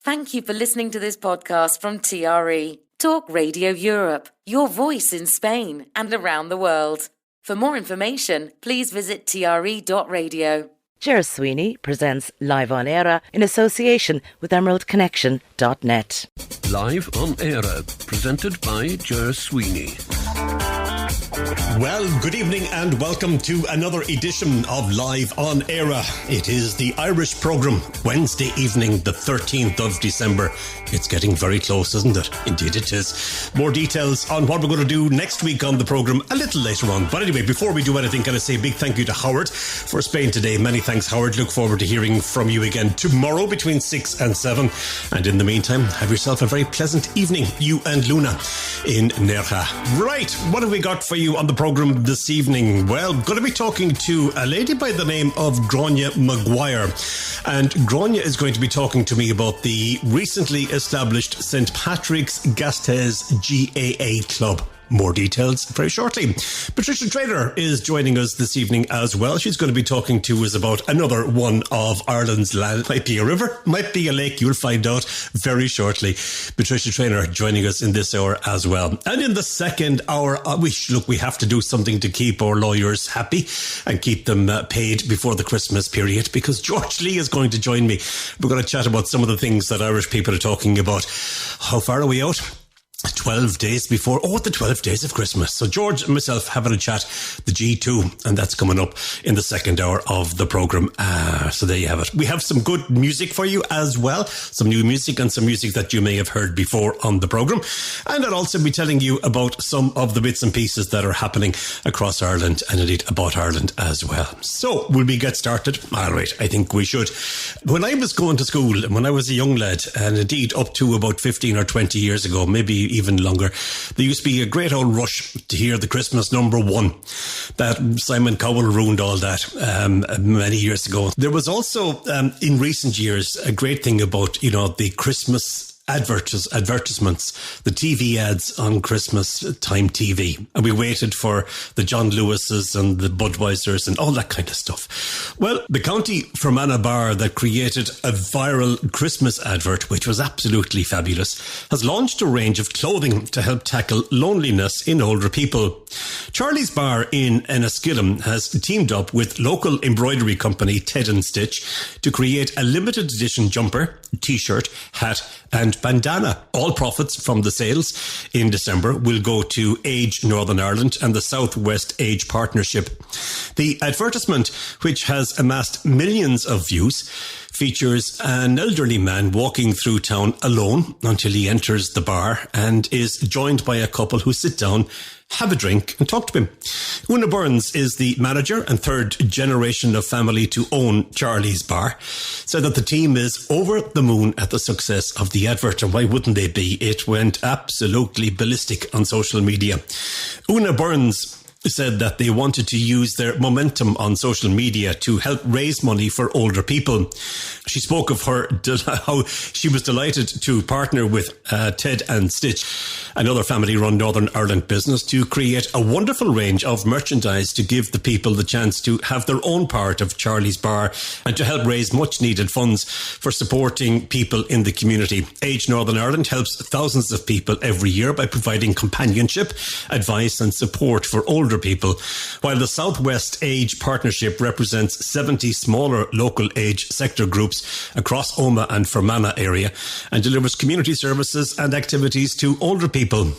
Thank you for listening to this podcast from TRE, Talk Radio Europe, your voice in Spain and around the world. For more information, please visit tre.radio. Ger Sweeney presents Live on Eire in association with emeraldconnection.net. Live on Eire, presented by Ger Sweeney. Well, good evening and welcome to another edition of Live on Eire. It is the Irish programme, Wednesday evening, the 13th of December. It's getting very close, isn't it? Indeed it is. More details on what we're going to do next week on the programme a little later on. But anyway, before we do anything, can I say a big thank you to Howard for Spain today. Many thanks, Howard. Look forward to hearing from you again tomorrow between 6 and 7. And in the meantime, have yourself a very pleasant evening, you and Luna in Nerja. Right, what have we got for you on the programme this evening? Well, going to be talking to a lady by the name of Gráinne Maguire. And Gráinne is going to be talking to me about the recently established St. Patrick's Gastes GAA Club. More details very shortly. Patricia Traynor is joining us this evening as well. She's going to be talking to us about another one of Ireland's land. Might be a river, might be a lake. You'll find out very shortly. Patricia Traynor joining us in this hour as well. And in the second hour, we have to do something to keep our lawyers happy and keep them paid before the Christmas period, because George Lee is going to join me. We're going to chat about some of the things that Irish people are talking about. How far are we out? 12 days before, the 12 days of Christmas. So George and myself having a chat, the G2, and that's coming up in the second hour of the programme. So there you have it. We have some good music for you as well. Some new music and some music that you may have heard before on the programme. And I'll also be telling you about some of the bits and pieces that are happening across Ireland and indeed about Ireland as well. So will we get started? All right, I think we should. When I was going to school and when I was a young lad, and indeed up to about 15 or 20 years ago, maybe even longer, there used to be a great old rush to hear the Christmas number one. That Simon Cowell ruined all that many years ago. There was also in recent years a great thing about, the Christmas advertisements, the TV ads on Christmas time TV. And we waited for the John Lewises and the Budweisers and all that kind of stuff. Well, the county Fermanagh Bar that created a viral Christmas advert, which was absolutely fabulous, has launched a range of clothing to help tackle loneliness in older people. Charlie's Bar in Enniskillen has teamed up with local embroidery company Ted and Stitch to create a limited edition jumper, t-shirt, hat and bandana. All profits from the sales in December will go to Age Northern Ireland and the Southwest Age Partnership. The advertisement, which has amassed millions of views, features an elderly man walking through town alone until he enters the bar and is joined by a couple who sit down, have a drink and talk to him. Una Burns is the manager and third generation of family to own Charlie's Bar, said that the team is over the moon at the success of the advert, and why wouldn't they be? It went absolutely ballistic on social media. Una Burns said that they wanted to use their momentum on social media to help raise money for older people. She spoke of how she was delighted to partner with Ted and Stitch, another family-run Northern Ireland business, to create a wonderful range of merchandise to give the people the chance to have their own part of Charlie's Bar and to help raise much-needed funds for supporting people in the community. Age Northern Ireland helps thousands of people every year by providing companionship, advice and support for older people, while the Southwest Age Partnership represents 70 smaller local age sector groups across Omagh and Fermanagh area and delivers community services and activities to older people.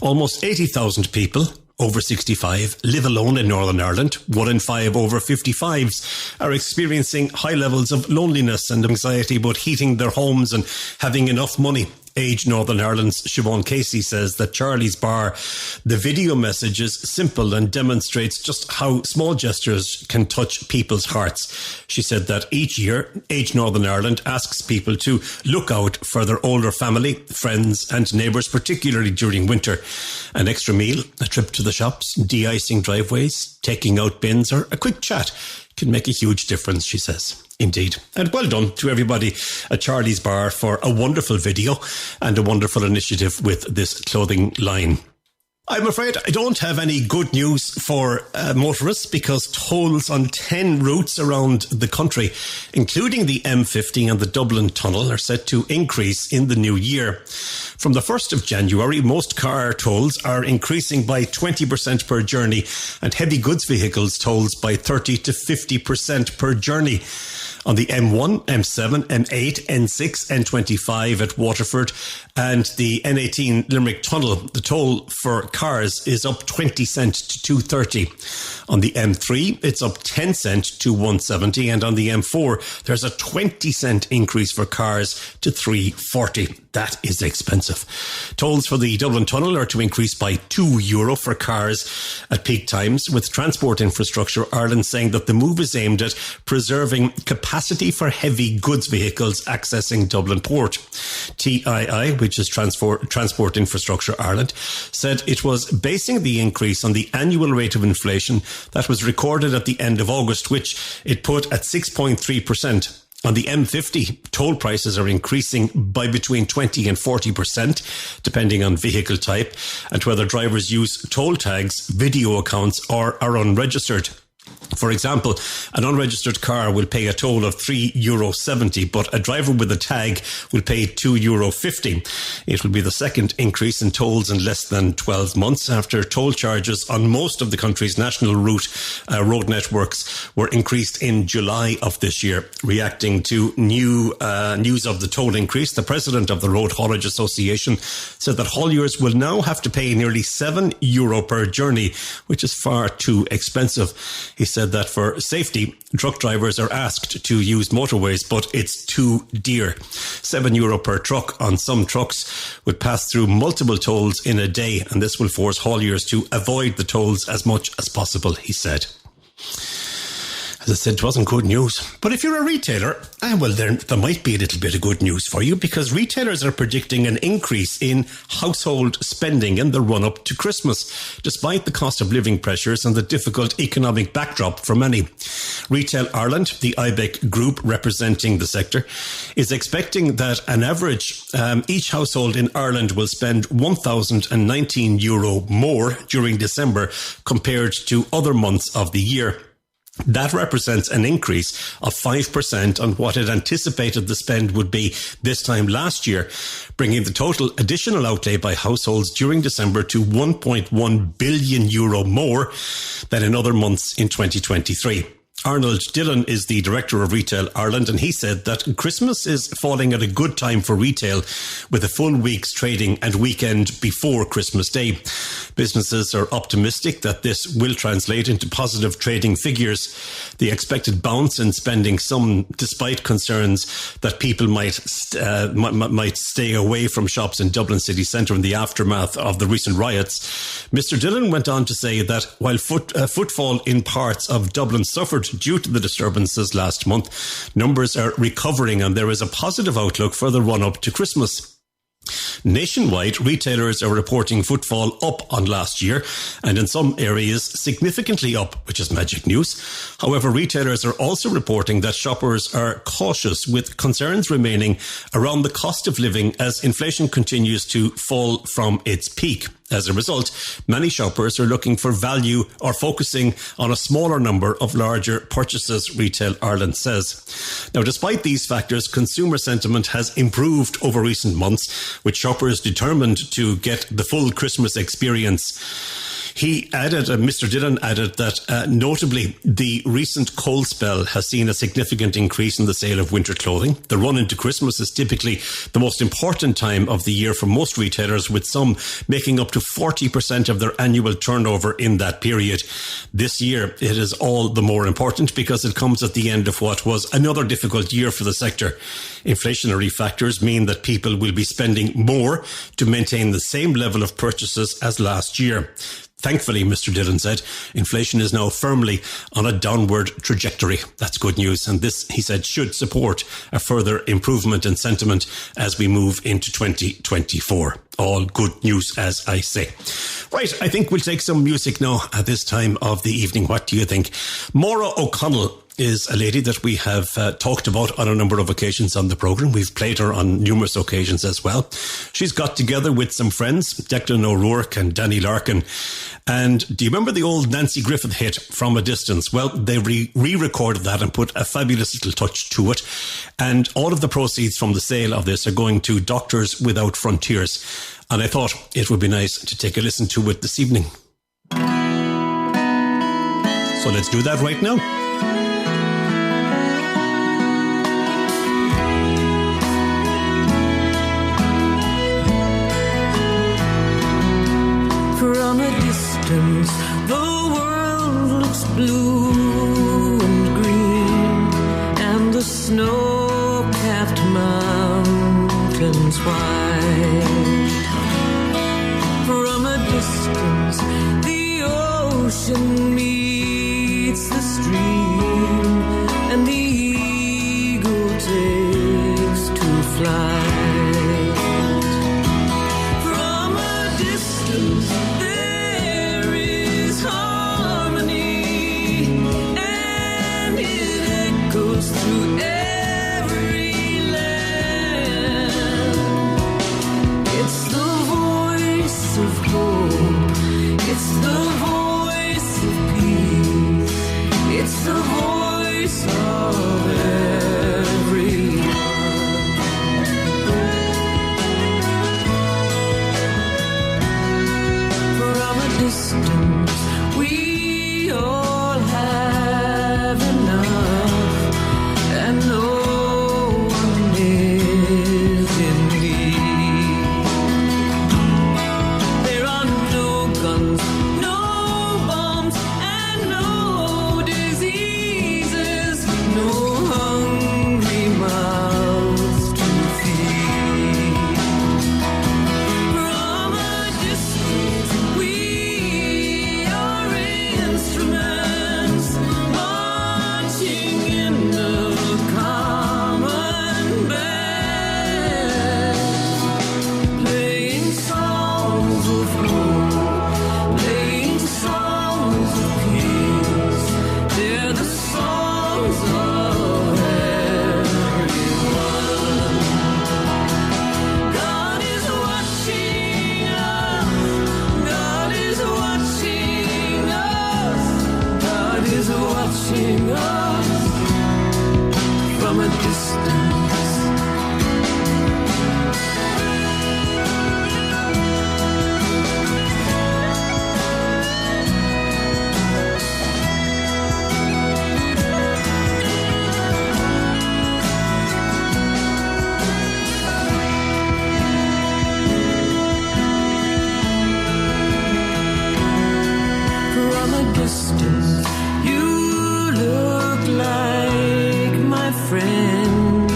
Almost 80,000 people over 65 live alone in Northern Ireland. 1 in 5 over 55s are experiencing high levels of loneliness and anxiety about heating their homes and having enough money. Age Northern Ireland's Siobhan Casey says that Charlie's Bar, the video message is simple and demonstrates just how small gestures can touch people's hearts. She said that each year, Age Northern Ireland asks people to look out for their older family, friends and neighbours, particularly during winter. An extra meal, a trip to the shops, de-icing driveways, taking out bins or a quick chat can make a huge difference, she says. Indeed. And well done to everybody at Charlie's Bar for a wonderful video and a wonderful initiative with this clothing line. I'm afraid I don't have any good news for motorists because tolls on 10 routes around the country, including the M50 and the Dublin Tunnel, are set to increase in the new year. From the 1st of January, most car tolls are increasing by 20% per journey and heavy goods vehicles tolls by 30 to 50% per journey. On the M1, M7, M8, N6, N25 at Waterford and the N18 Limerick Tunnel, the toll for cars is up 20 cent to 2.30. On the M3, it's up 10 cent to 1.70, and on the M4, there's a 20 cent increase for cars to 3.40. That is expensive. Tolls for the Dublin Tunnel are to increase by €2 for cars at peak times, with Transport Infrastructure Ireland saying that the move is aimed at preserving capacity for heavy goods vehicles accessing Dublin Port. TII, which is Transport Infrastructure Ireland, said it was basing the increase on the annual rate of inflation that was recorded at the end of August, which it put at 6.3%. On the M50, toll prices are increasing by between 20 and 40%, depending on vehicle type and whether drivers use toll tags, video accounts, or are unregistered. For example, an unregistered car will pay a toll of €3.70, but a driver with a tag will pay €2.50. It will be the second increase in tolls in less than 12 months after toll charges on most of the country's national road networks were increased in July of this year. Reacting to news of the toll increase, the president of the Road Haulage Association said that hauliers will now have to pay nearly €7 per journey, which is far too expensive. He said that for safety, truck drivers are asked to use motorways, but it's too dear. €7 per truck on some trucks would pass through multiple tolls in a day, and this will force hauliers to avoid the tolls as much as possible, he said. As I said, it wasn't good news. But if you're a retailer, well, there might be a little bit of good news for you, because retailers are predicting an increase in household spending in the run-up to Christmas, despite the cost of living pressures and the difficult economic backdrop for many. Retail Ireland, the IBEC group representing the sector, is expecting that an average, each household in Ireland will spend €1,019 more during December compared to other months of the year. That represents an increase of 5% on what it anticipated the spend would be this time last year, bringing the total additional outlay by households during December to €1.1 billion more than in other months in 2023. Arnold Dillon is the Director of Retail Ireland, and he said that Christmas is falling at a good time for retail, with a full week's trading and weekend before Christmas Day. Businesses are optimistic that this will translate into positive trading figures. The expected bounce in spending, some despite concerns that people might stay away from shops in Dublin city centre in the aftermath of the recent riots. Mr. Dillon went on to say that while footfall in parts of Dublin suffered due to the disturbances last month, numbers are recovering and there is a positive outlook for the run-up to Christmas. Nationwide, retailers are reporting footfall up on last year, and in some areas significantly up, which is magic news. However, retailers are also reporting that shoppers are cautious, with concerns remaining around the cost of living as inflation continues to fall from its peak. As a result, many shoppers are looking for value or focusing on a smaller number of larger purchases, Retail Ireland says. Now, despite these factors, consumer sentiment has improved over recent months, with shoppers determined to get the full Christmas experience. He added, Mr. Dillon added that notably the recent cold spell has seen a significant increase in the sale of winter clothing. The run into Christmas is typically the most important time of the year for most retailers, with some making up to 40% of their annual turnover in that period. This year it is all the more important because it comes at the end of what was another difficult year for the sector. Inflationary factors mean that people will be spending more to maintain the same level of purchases as last year. Thankfully, Mr. Dillon said, inflation is now firmly on a downward trajectory. That's good news. And this, he said, should support a further improvement in sentiment as we move into 2024. All good news, as I say. Right, I think we'll take some music now at this time of the evening. What do you think? Maura O'Connell is a lady that we have talked about on a number of occasions on the programme. We've played her on numerous occasions as well. She's got together with some friends, Declan O'Rourke and Danny Larkin. And do you remember the old Nancy Griffith hit, From a Distance? Well, they re-recorded that and put a fabulous little touch to it. And all of the proceeds from the sale of this are going to Doctors Without Frontiers. And I thought it would be nice to take a listen to it this evening. So let's do that right now. From a distance, the world looks blue and green, and the snow-capped mountains white. From a distance, the ocean meets the stream, and the eagle takes to flight. From a distance, there is harmony, and it echoes through every land. It's the voice of hope, it's the voice of peace, it's the voice of everyone. From a distance, we all have enough, and no one is in need. There are no guns, no bombs, and no diseases, no hungry mouths to feed. From a distance, we are instruments marching in a common band, playing songs of hope, playing songs of peace. They're the songs of everyone. God is watching us. God is watching us. God is watching us from a distance. From a distance, you look like my friend,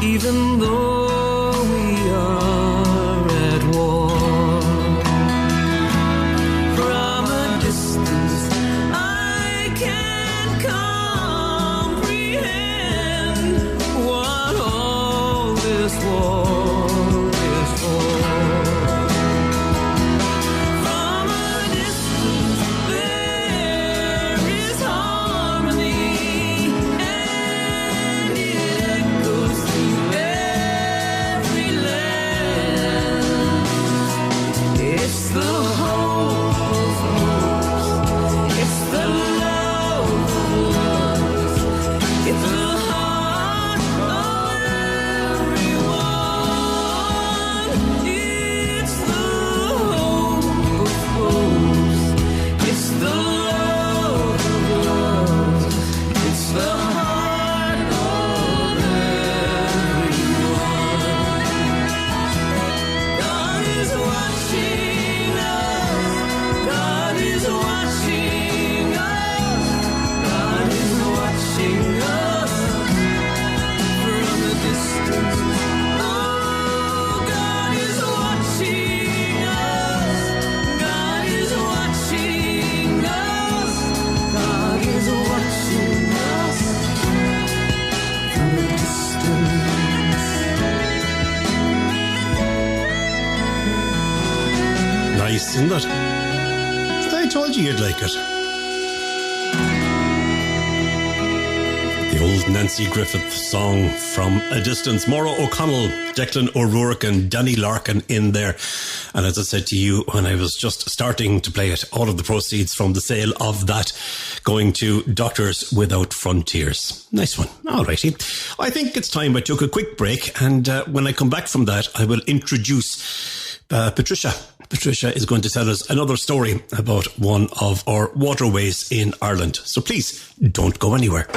even though we are at war. From a distance, I can't comprehend what all this war is for. From a distance, there is harmony, and it echoes through every land. It's the hope of hopes, it's the love of loves, it's the heart of everyone. It's the hope of hopes, it's the love of loves, it's the heart of everyone. God is watching us. God is watching us. God is watching us from a distance. Oh, God is watching us. God is watching us. God is watching us from a distance. Nice, isn't it? I told you you'd like it. Nancy Griffith's song From a Distance. Maura O'Connell, Declan O'Rourke and Danny Larkin in there. And as I said to you when I was just starting to play it, all of the proceeds from the sale of that going to Doctors Without Frontiers. Nice one. All righty. I think it's time I took a quick break, and when I come back from that, I will introduce Patricia. Patricia is going to tell us another story about one of our waterways in Ireland. So please, don't go anywhere.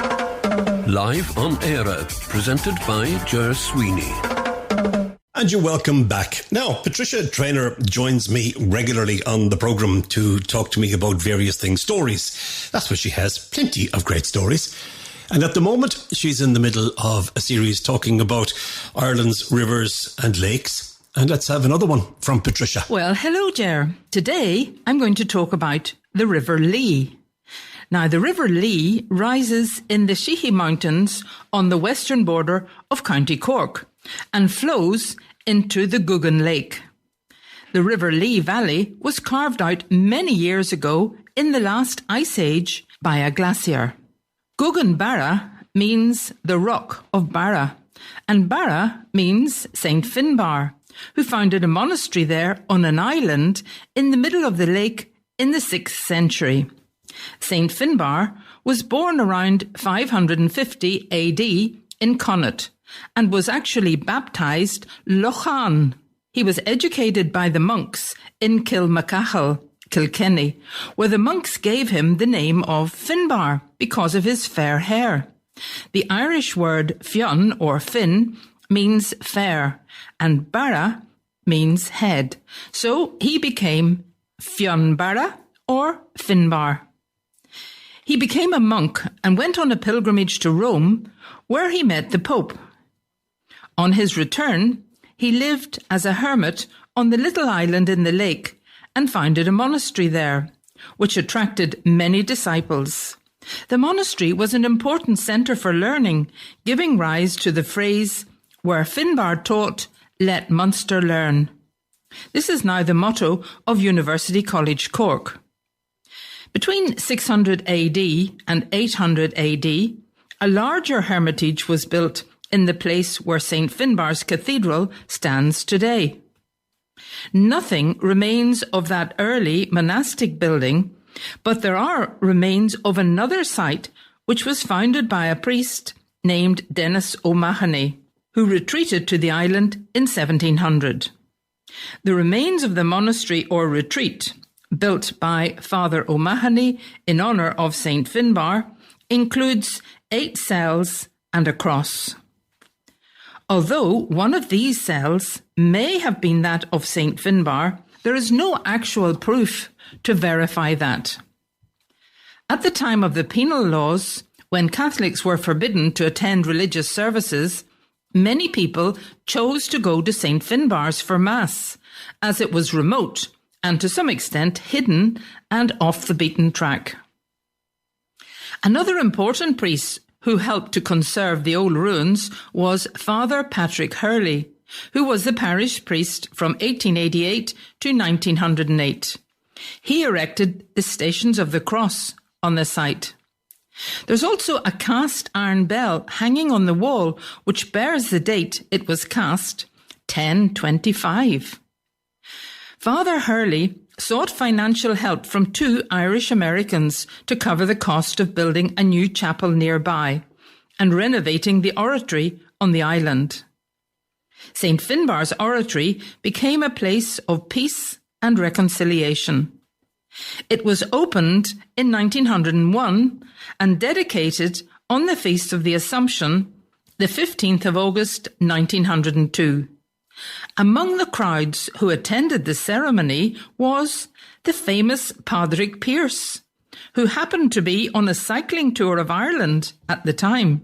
Live on Eire, presented by Ger Sweeney. And you're welcome back. Now, Patricia Traynor joins me regularly on the programme to talk to me about various things, stories. That's what she has, plenty of great stories. And at the moment, she's in the middle of a series talking about Ireland's rivers and lakes. And let's have another one from Patricia. Well, hello, Ger. Today, I'm going to talk about the River Lee. Now, the River Lee rises in the Sheehy Mountains on the western border of County Cork and flows into the Guggen Lake. The River Lee Valley was carved out many years ago in the last ice age by a glacier. Guggen Barra means the rock of Barra, and Barra means St. Finbar, who founded a monastery there on an island in the middle of the lake in the 6th century. St. Finbar was born around 550 AD in Connaught and was actually baptised Lochan. He was educated by the monks in Kilmacachel, Kilkenny, where the monks gave him the name of Finbar because of his fair hair. The Irish word fionn or fin means fair, and bara means head. So he became Fionn Barra or Finbar. He became a monk and went on a pilgrimage to Rome, where he met the Pope. On his return, he lived as a hermit on the little island in the lake and founded a monastery there, which attracted many disciples. The monastery was an important centre for learning, giving rise to the phrase, "Where Finbar taught, let Munster learn." This is now the motto of University College Cork. Between 600 AD and 800 AD, a larger hermitage was built in the place where St. Finbar's Cathedral stands today. Nothing remains of that early monastic building, but there are remains of another site which was founded by a priest named Denis O'Mahony, who retreated to the island in 1700. The remains of the monastery or retreat, built by Father O'Mahony in honour of St. Finbar, includes 8 cells and a cross. Although one of these cells may have been that of St. Finbar, there is no actual proof to verify that. At the time of the penal laws, when Catholics were forbidden to attend religious services, many people chose to go to St. Finbar's for Mass, as it was remote and to some extent hidden and off the beaten track. Another important priest who helped to conserve the old ruins was Father Patrick Hurley, who was the parish priest from 1888 to 1908. He erected the Stations of the Cross on the site. There's also a cast iron bell hanging on the wall which bears the date it was cast, 1025. Father Hurley sought financial help from 2 Irish Americans to cover the cost of building a new chapel nearby and renovating the oratory on the island. St. Finbar's oratory became a place of peace and reconciliation. It was opened in 1901 and dedicated on the Feast of the Assumption, the 15th of August 1902. Among the crowds who attended the ceremony was the famous Padraig Pearse, who happened to be on a cycling tour of Ireland at the time.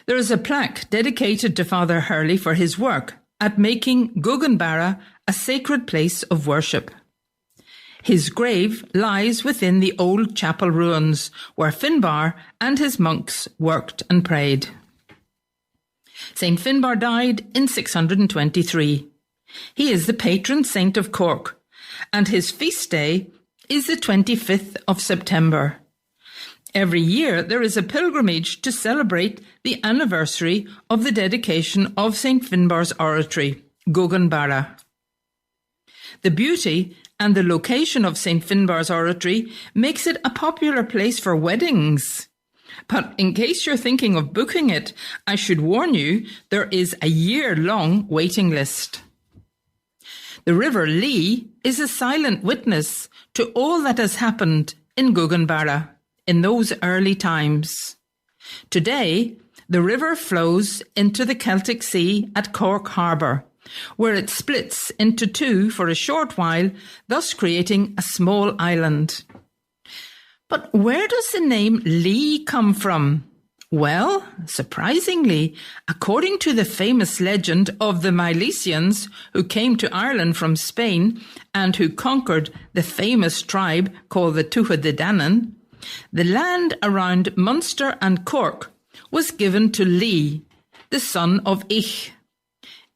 There is a plaque dedicated to Father Hurley for his work at making Guggen Barra a sacred place of worship. His grave lies within the old chapel ruins where Finbar and his monks worked and prayed. St. Finbar died in 623. He is the patron saint of Cork, and his feast day is the 25th of September. Every year there is a pilgrimage to celebrate the anniversary of the dedication of St. Finbarr's Oratory, Guggenbarra. The beauty and the location of St. Finbarr's Oratory makes it a popular place for weddings. But in case you're thinking of booking it, I should warn you there is a year-long waiting list. The River Lee is a silent witness to all that has happened in Guggenbarra in those early times. Today, the river flows into the Celtic Sea at Cork Harbour, where it splits into two for a short while, thus creating a small island. But where does the name Lee come from? Well, surprisingly, according to the famous legend of the Milesians who came to Ireland from Spain and who conquered the famous tribe called the Tuatha De Danann, the land around Munster and Cork was given to Lee, the son of Eire.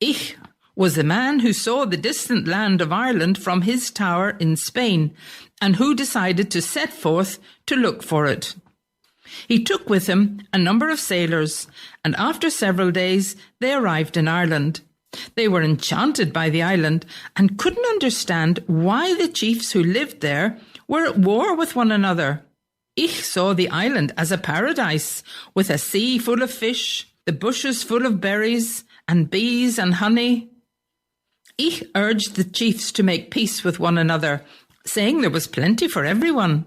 Eire was the man who saw the distant land of Ireland from his tower in Spain and who decided to set forth to look for it. He took with him a number of sailors, and after several days they arrived in Ireland. They were enchanted by the island and couldn't understand why the chiefs who lived there were at war with one another. Eire saw the island as a paradise, with a sea full of fish, the bushes full of berries and bees and honey. Eire urged the chiefs to make peace with one another, saying there was plenty for everyone.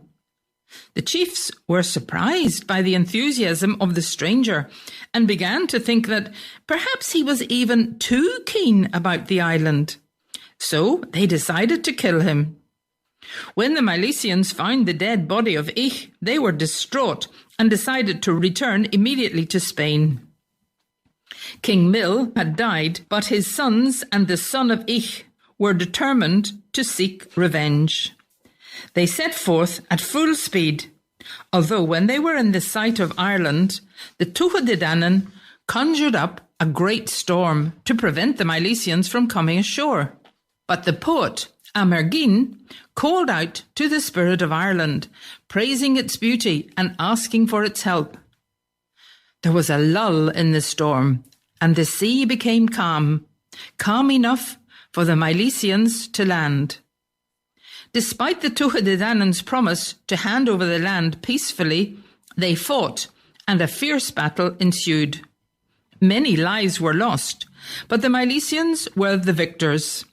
The chiefs were surprised by the enthusiasm of the stranger and began to think that perhaps he was even too keen about the island. So they decided to kill him. When the Milesians found the dead body of Eire, they were distraught and decided to return immediately to Spain. King Mill had died, but his sons and the son of Eire were determined to seek revenge. They set forth at full speed, although when they were in the sight of Ireland, the Tuatha De Danann conjured up a great storm to prevent the Milesians from coming ashore. But the poet Amergin called out to the spirit of Ireland, praising its beauty and asking for its help. There was a lull in the storm, and the sea became calm enough for the Milesians to land. Despite the Tuatha De Danann's promise to hand over the land peacefully, they fought, and a fierce battle ensued. Many lives were lost, but the Milesians were the victors.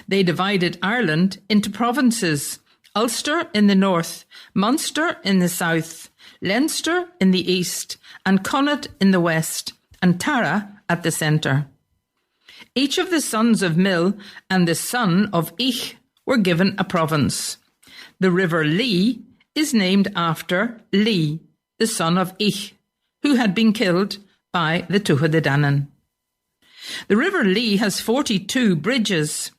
They divided Ireland into provinces: Ulster in the north, Munster in the south, Leinster in the east, and Connaught in the west, and Tara at the centre. Each of the sons of Mill and the son of Eire were given a province. The River Lee is named after Lee, the son of Eire, who had been killed by the Tuatha De Danann. The River Lee has 42 bridges,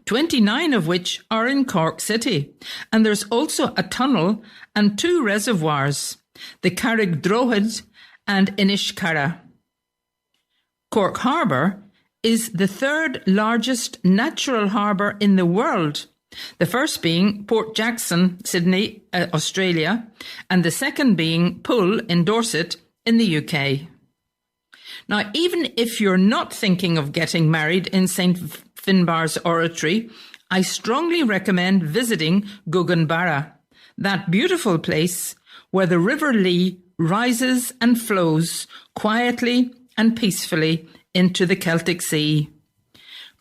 29 of which are in Cork City, and there's also a tunnel and 2 reservoirs, the Carrig Droghid and Inishcarra. Cork Harbour is the 3rd largest natural harbour in the world, the first being Port Jackson, Sydney, Australia, and the second being Poole in Dorset in the UK. Now, even if you're not thinking of getting married in St. Finbarr's Oratory, I strongly recommend visiting Guggenbarra, that beautiful place where the River Lee rises and flows quietly and peacefully into the Celtic Sea.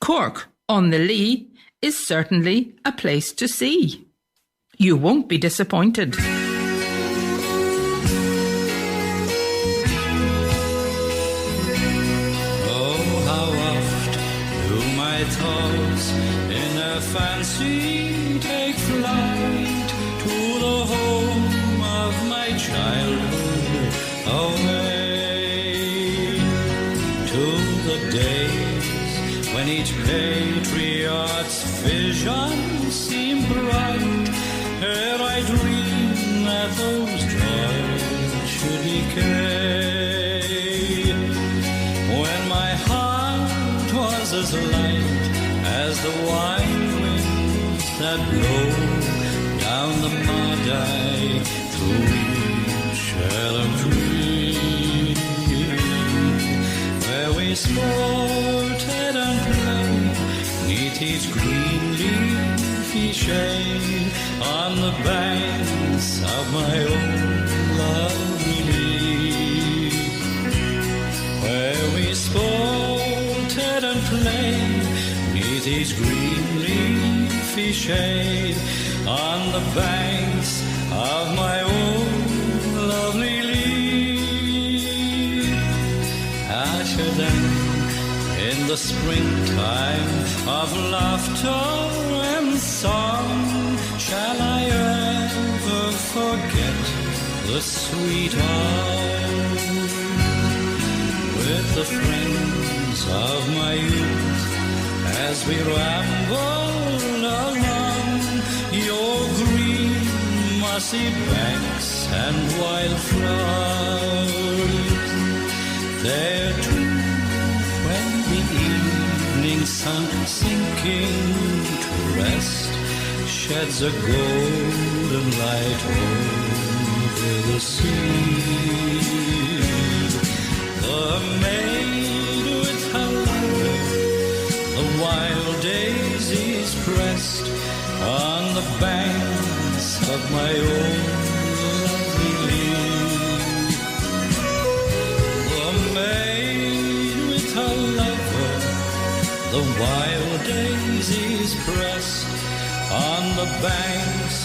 Cork on the Lee is certainly a place to see. You won't be disappointed. Thoughts in a fancy take flight to the home of my childhood, away to the days when each patriot's vision seemed bright, ere I dreamed that those joys should decay, when my heart was as light as the wine winds that blow down the Maddai through Shalom Tree, where we sported and played, 'neath its green leafy shade, on the banks of my own lovely Lee. Where we sported and played, 'neath its green leafy shade, on the banks of my own lovely Lee. Usher then in the springtime of laughter and song, shall I ever forget the sweet hour with the friends of my youth as we ramble along your green mossy banks and wild flowers. There too, when the evening sun sinking to rest sheds a golden light over the sea, the maid with her lover, the wild daisies pressed on the banks of my own lovely Lee. The maid with her lover, the wild daisies pressed on the banks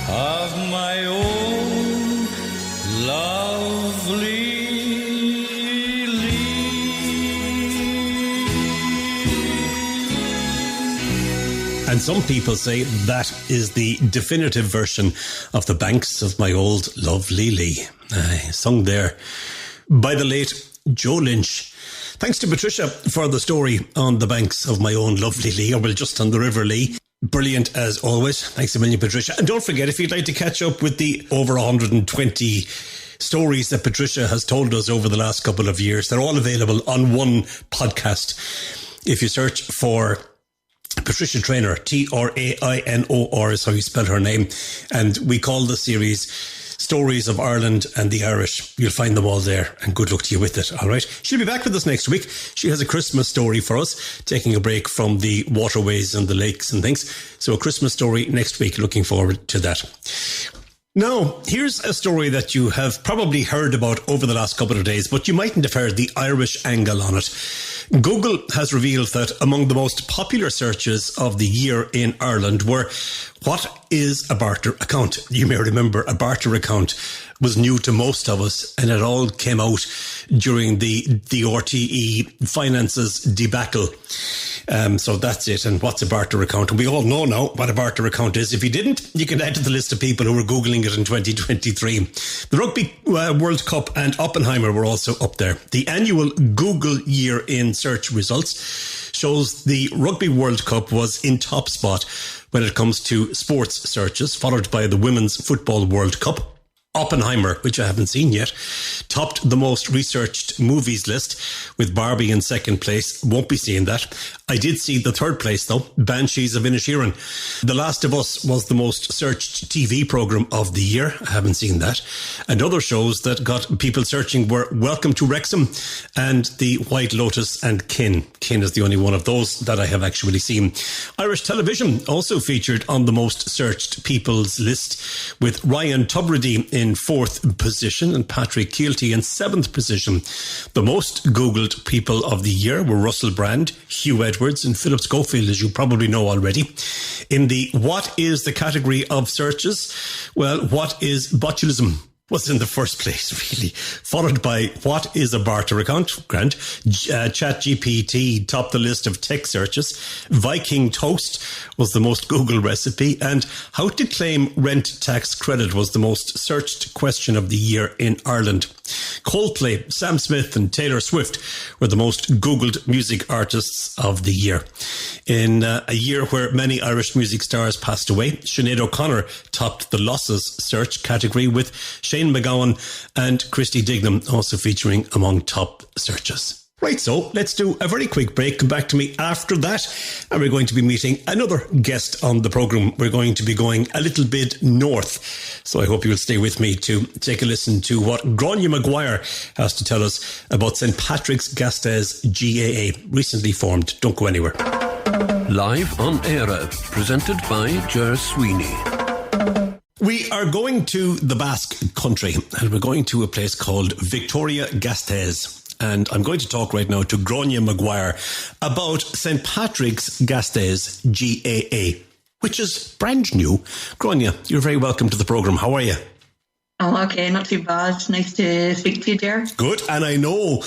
of my own lovely And some people say that is the definitive version of The Banks of My Old Lovely Lee. Sung there by the late Joe Lynch. Thanks to Patricia for the story on The Banks of My Own Lovely Lee, or well, just on the River Lee. Brilliant as always. Thanks a million, Patricia. And don't forget, if you'd like to catch up with the over 120 stories that Patricia has told us over the last couple of years, they're all available on one podcast. If you search for Patricia Traynor, Trainor is how you spell her name. And we call the series Stories of Ireland and the Irish. You'll find them all there, and good luck to you with it, all right? She'll be back with us next week. She has a Christmas story for us, taking a break from the waterways and the lakes and things. So a Christmas story next week. Looking forward to that. Now, here's a story that you have probably heard about over the last couple of days, but you mightn't have heard the Irish angle on it. Google has revealed that among the most popular searches of the year in Ireland were, what is a barter account? You may remember a barter account was new to most of us, and it all came out during the RTE finances debacle. So that's it. And what's a barter account? And we all know now what a barter account is. If you didn't, you can add to the list of people who were Googling it in 2023. The Rugby World Cup and Oppenheimer were also up there. The annual Google year in search results shows the Rugby World Cup was in top spot when it comes to sports searches, followed by the Women's Football World Cup. Oppenheimer, which I haven't seen yet, topped the most researched movies list, with Barbie in second place. Won't be seeing that. I did see the third place though, Banshees of Inisherin. The Last of Us was the most searched TV programme of the year. I haven't seen that. And other shows that got people searching were Welcome to Wrexham and The White Lotus and Kin. Kin is the only one of those that I have actually seen. Irish television also featured on the most searched people's list, with Ryan Tubridy in fourth position and Patrick Keelty in seventh position. The most Googled people of the year were Russell Brand, Hugh Edwards and Philip Schofield, as you probably know already. In the what is the category of searches? Well, what is botulism? Was in the first place, really, followed by what is a barter account? Grant. ChatGPT topped the list of tech searches. Viking toast was the most Googled recipe, and how to claim rent tax credit was the most searched question of the year in Ireland. Coldplay, Sam Smith and Taylor Swift were the most Googled music artists of the year. In a year where many Irish music stars passed away, Sinead O'Connor topped the losses search category, with Shane McGowan and Christy Dignam also featuring among top searches. Right, so let's do a very quick break. Come back to me after that, and we're going to be meeting another guest on the programme. We're going to be going a little bit north, so I hope you'll stay with me to take a listen to what Gráinne Maguire has to tell us about St Patrick's Gaste's GAA, recently formed. Don't go anywhere. Live on Eire, presented by Ger Sweeney. We are going to the Basque country, and we're going to a place called Vitoria-Gasteiz. And I'm going to talk right now to Gráinne Maguire about St Patrick's Gaste's GAA, which is brand new. Gráinne, you're very welcome to the programme. How are you? Oh, okay, not too bad. Nice to speak to you, Ger. Good, and I know,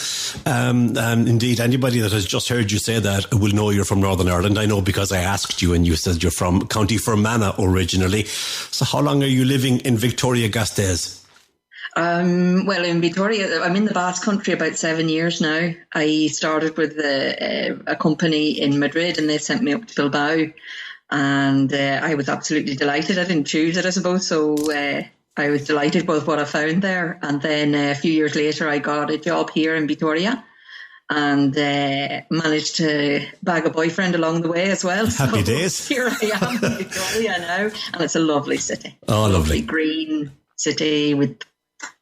indeed, anybody that has just heard you say that will know you're from Northern Ireland. I know because I asked you and you said you're from County Fermanagh originally. So how long are you living in Vitoria-Gasteiz? Well, in Vitoria, I'm in the Basque Country about 7 years now. I started with a company in Madrid, and they sent me up to Bilbao, and I was absolutely delighted. I didn't choose it, I suppose, so I was delighted with what I found there. And then a few years later, I got a job here in Vitoria, and managed to bag a boyfriend along the way as well. Happy days. Here I am in Vitoria now, and it's a lovely city. Oh, lovely. Green city with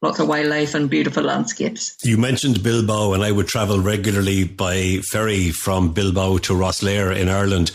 lots of wildlife and beautiful landscapes. You mentioned Bilbao, and I would travel regularly by ferry from Bilbao to Rosslare in Ireland.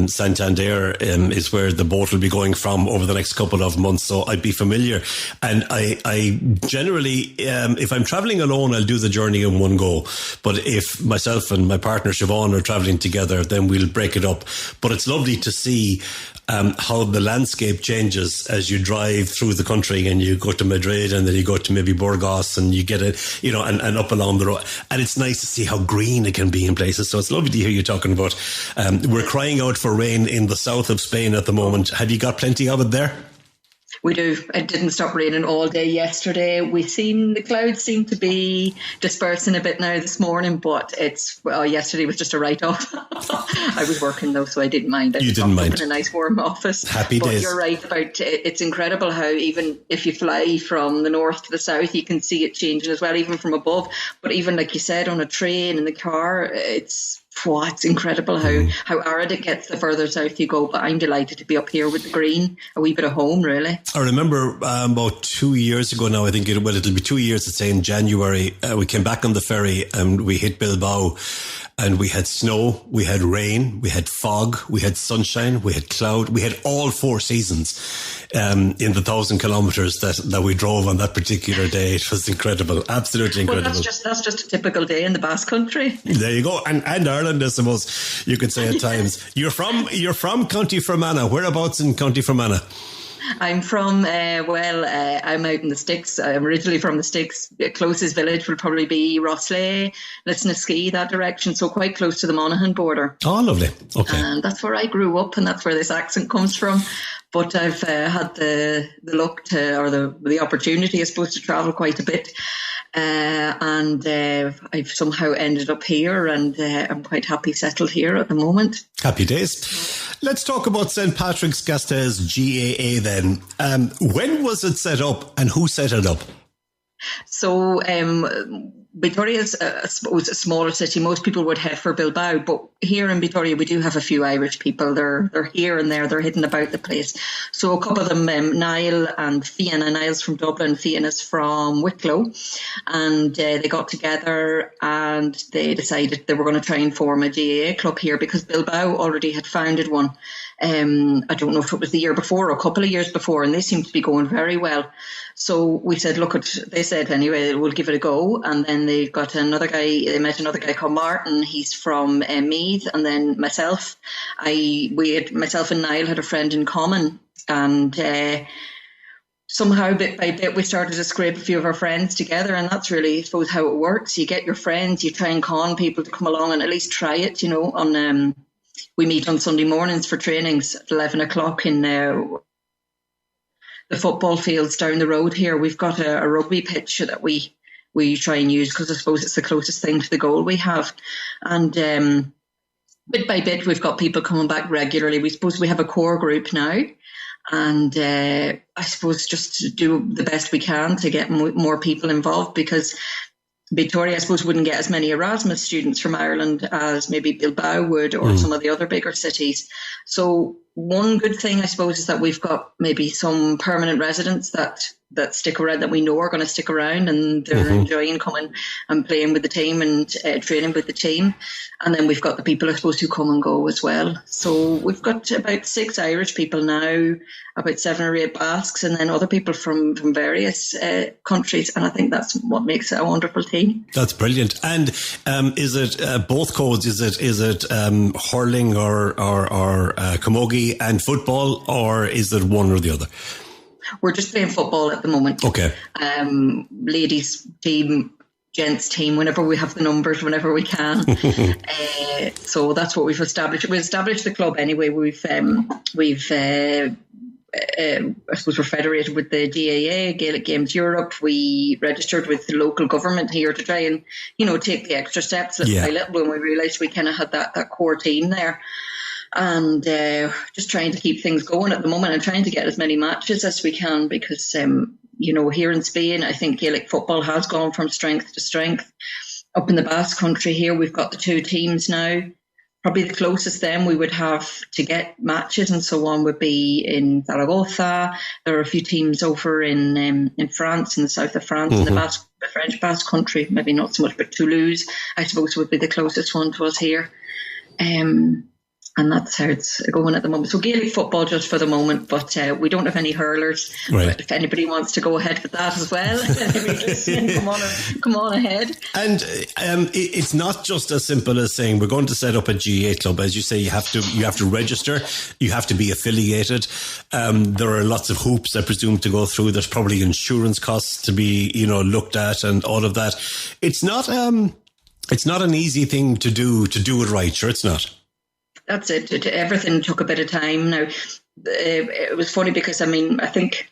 Santander is where the boat will be going from over the next couple of months, so I'd be familiar. And I generally, if I'm travelling alone, I'll do the journey in one go. But if myself and my partner Siobhan are travelling together, then we'll break it up. But it's lovely to see how the landscape changes as you drive through the country, and you go to Madrid, and then you go to maybe Burgos, and you get it, you know, and up along the road. And it's nice to see how green it can be in places. So it's lovely to hear you talking about, we're crying out for rain in the south of Spain at the moment. Have you got plenty of it there? We do. It didn't stop raining all day yesterday. The clouds seem to be dispersing a bit now this morning, but yesterday was just a write-off. I was working though, so I didn't mind. You didn't mind. In a nice warm office. Happy days. But you're right about it's incredible how even if you fly from the north to the south, you can see it changing as well, even from above. But even like you said, on a train, in the car, it's incredible how arid it gets the further south you go. But I'm delighted to be up here with the green, a wee bit of home, really. I remember about 2 years ago now, I think it'll be 2 years, let's say in January, we came back on the ferry and we hit Bilbao, and we had snow, we had rain, we had fog, we had sunshine, we had cloud, we had all four seasons in the 1,000 kilometres that we drove on that particular day. It was incredible, absolutely incredible. Well, that's just a typical day in the Basque Country. There you go, and Ireland, I suppose you could say at times. You're from County Fermanagh. Whereabouts in County Fermanagh? I'm from, I'm out in the sticks. I'm originally from the sticks. The closest village will probably be Rosslare, Lisnaskea, that direction, so quite close to the Monaghan border. Oh, lovely. Okay. And that's where I grew up, and that's where this accent comes from. But I've had the luck or the opportunity, I suppose, to travel quite a bit. And I've somehow ended up here, and I'm quite happy settled here at the moment. Happy days. Let's talk about St Patrick's Gaste's GAA then. When was it set up, and who set it up? So Vitoria is, I suppose, a smaller city. Most people would head for Bilbao, but here in Vitoria we do have a few Irish people. They're here and there. They're hidden about the place. So a couple of them, Niall and Fianna. Niall's from Dublin, Fianna's from Wicklow, and they got together and they decided they were going to try and form a GAA club here because Bilbao already had founded one. I don't know if it was the year before or a couple of years before, and they seemed to be going very well. So we said, they said anyway, we'll give it a go. And then they met another guy called Martin. He's from Meath. And then myself and Niall had a friend in common. And somehow, bit by bit, we started to scrape a few of our friends together. And that's really, I suppose, how it works. You get your friends, you try and con people to come along and at least try it, you know. We meet on Sunday mornings for trainings at 11 o'clock in the football fields down the road here. We've got a rugby pitch that we try and use because I suppose it's the closest thing to the goal we have. And bit by bit, we've got people coming back regularly. We suppose we have a core group now. And I suppose just to do the best we can to get more people involved, because Victoria, I suppose, wouldn't get as many Erasmus students from Ireland as maybe Bilbao would, or some of the other bigger cities. So one good thing, I suppose, is that we've got maybe some permanent residents that stick around, that we know are going to stick around, and they're enjoying coming and playing with the team and training with the team. And then we've got the people, I suppose, who come and go as well. So we've got about 6 Irish people now, about 7 or 8 Basques, and then other people from various countries. And I think that's what makes it a wonderful team. That's brilliant. And is it both codes? Is it hurling or camogie and football, or is it one or the other? We're just playing football at the moment. Okay. Ladies team, gents team, whenever we have the numbers, whenever we can. So that's what we've established. We established the club anyway. I suppose we're federated with the GAA, Gaelic Games Europe. We registered with the local government here to try and, take the extra steps little by little, when we realised we kind of had that core team there. And just trying to keep things going at the moment, and trying to get as many matches as we can, because, here in Spain, I think Gaelic football has gone from strength to strength. Up in the Basque Country here, we've got the 2 teams now. Probably the closest then we would have to get matches and so on would be in Zaragoza. There are a few teams over in France, in the south of France, in the French Basque Country. Maybe not so much, but Toulouse, I suppose, would be the closest one to us here. And that's how it's going at the moment. So Gaelic football just for the moment, but we don't have any hurlers. Right. But if anybody wants to go ahead with that as well, come on ahead. And it's not just as simple as saying we're going to set up a GAA club. As you say, you have to register, you have to be affiliated. There are lots of hoops, I presume, to go through. There's probably insurance costs to be looked at, and all of that. It's not an easy thing to do it right. Sure, it's not. That's it. Everything took a bit of time. Now, it was funny because, I think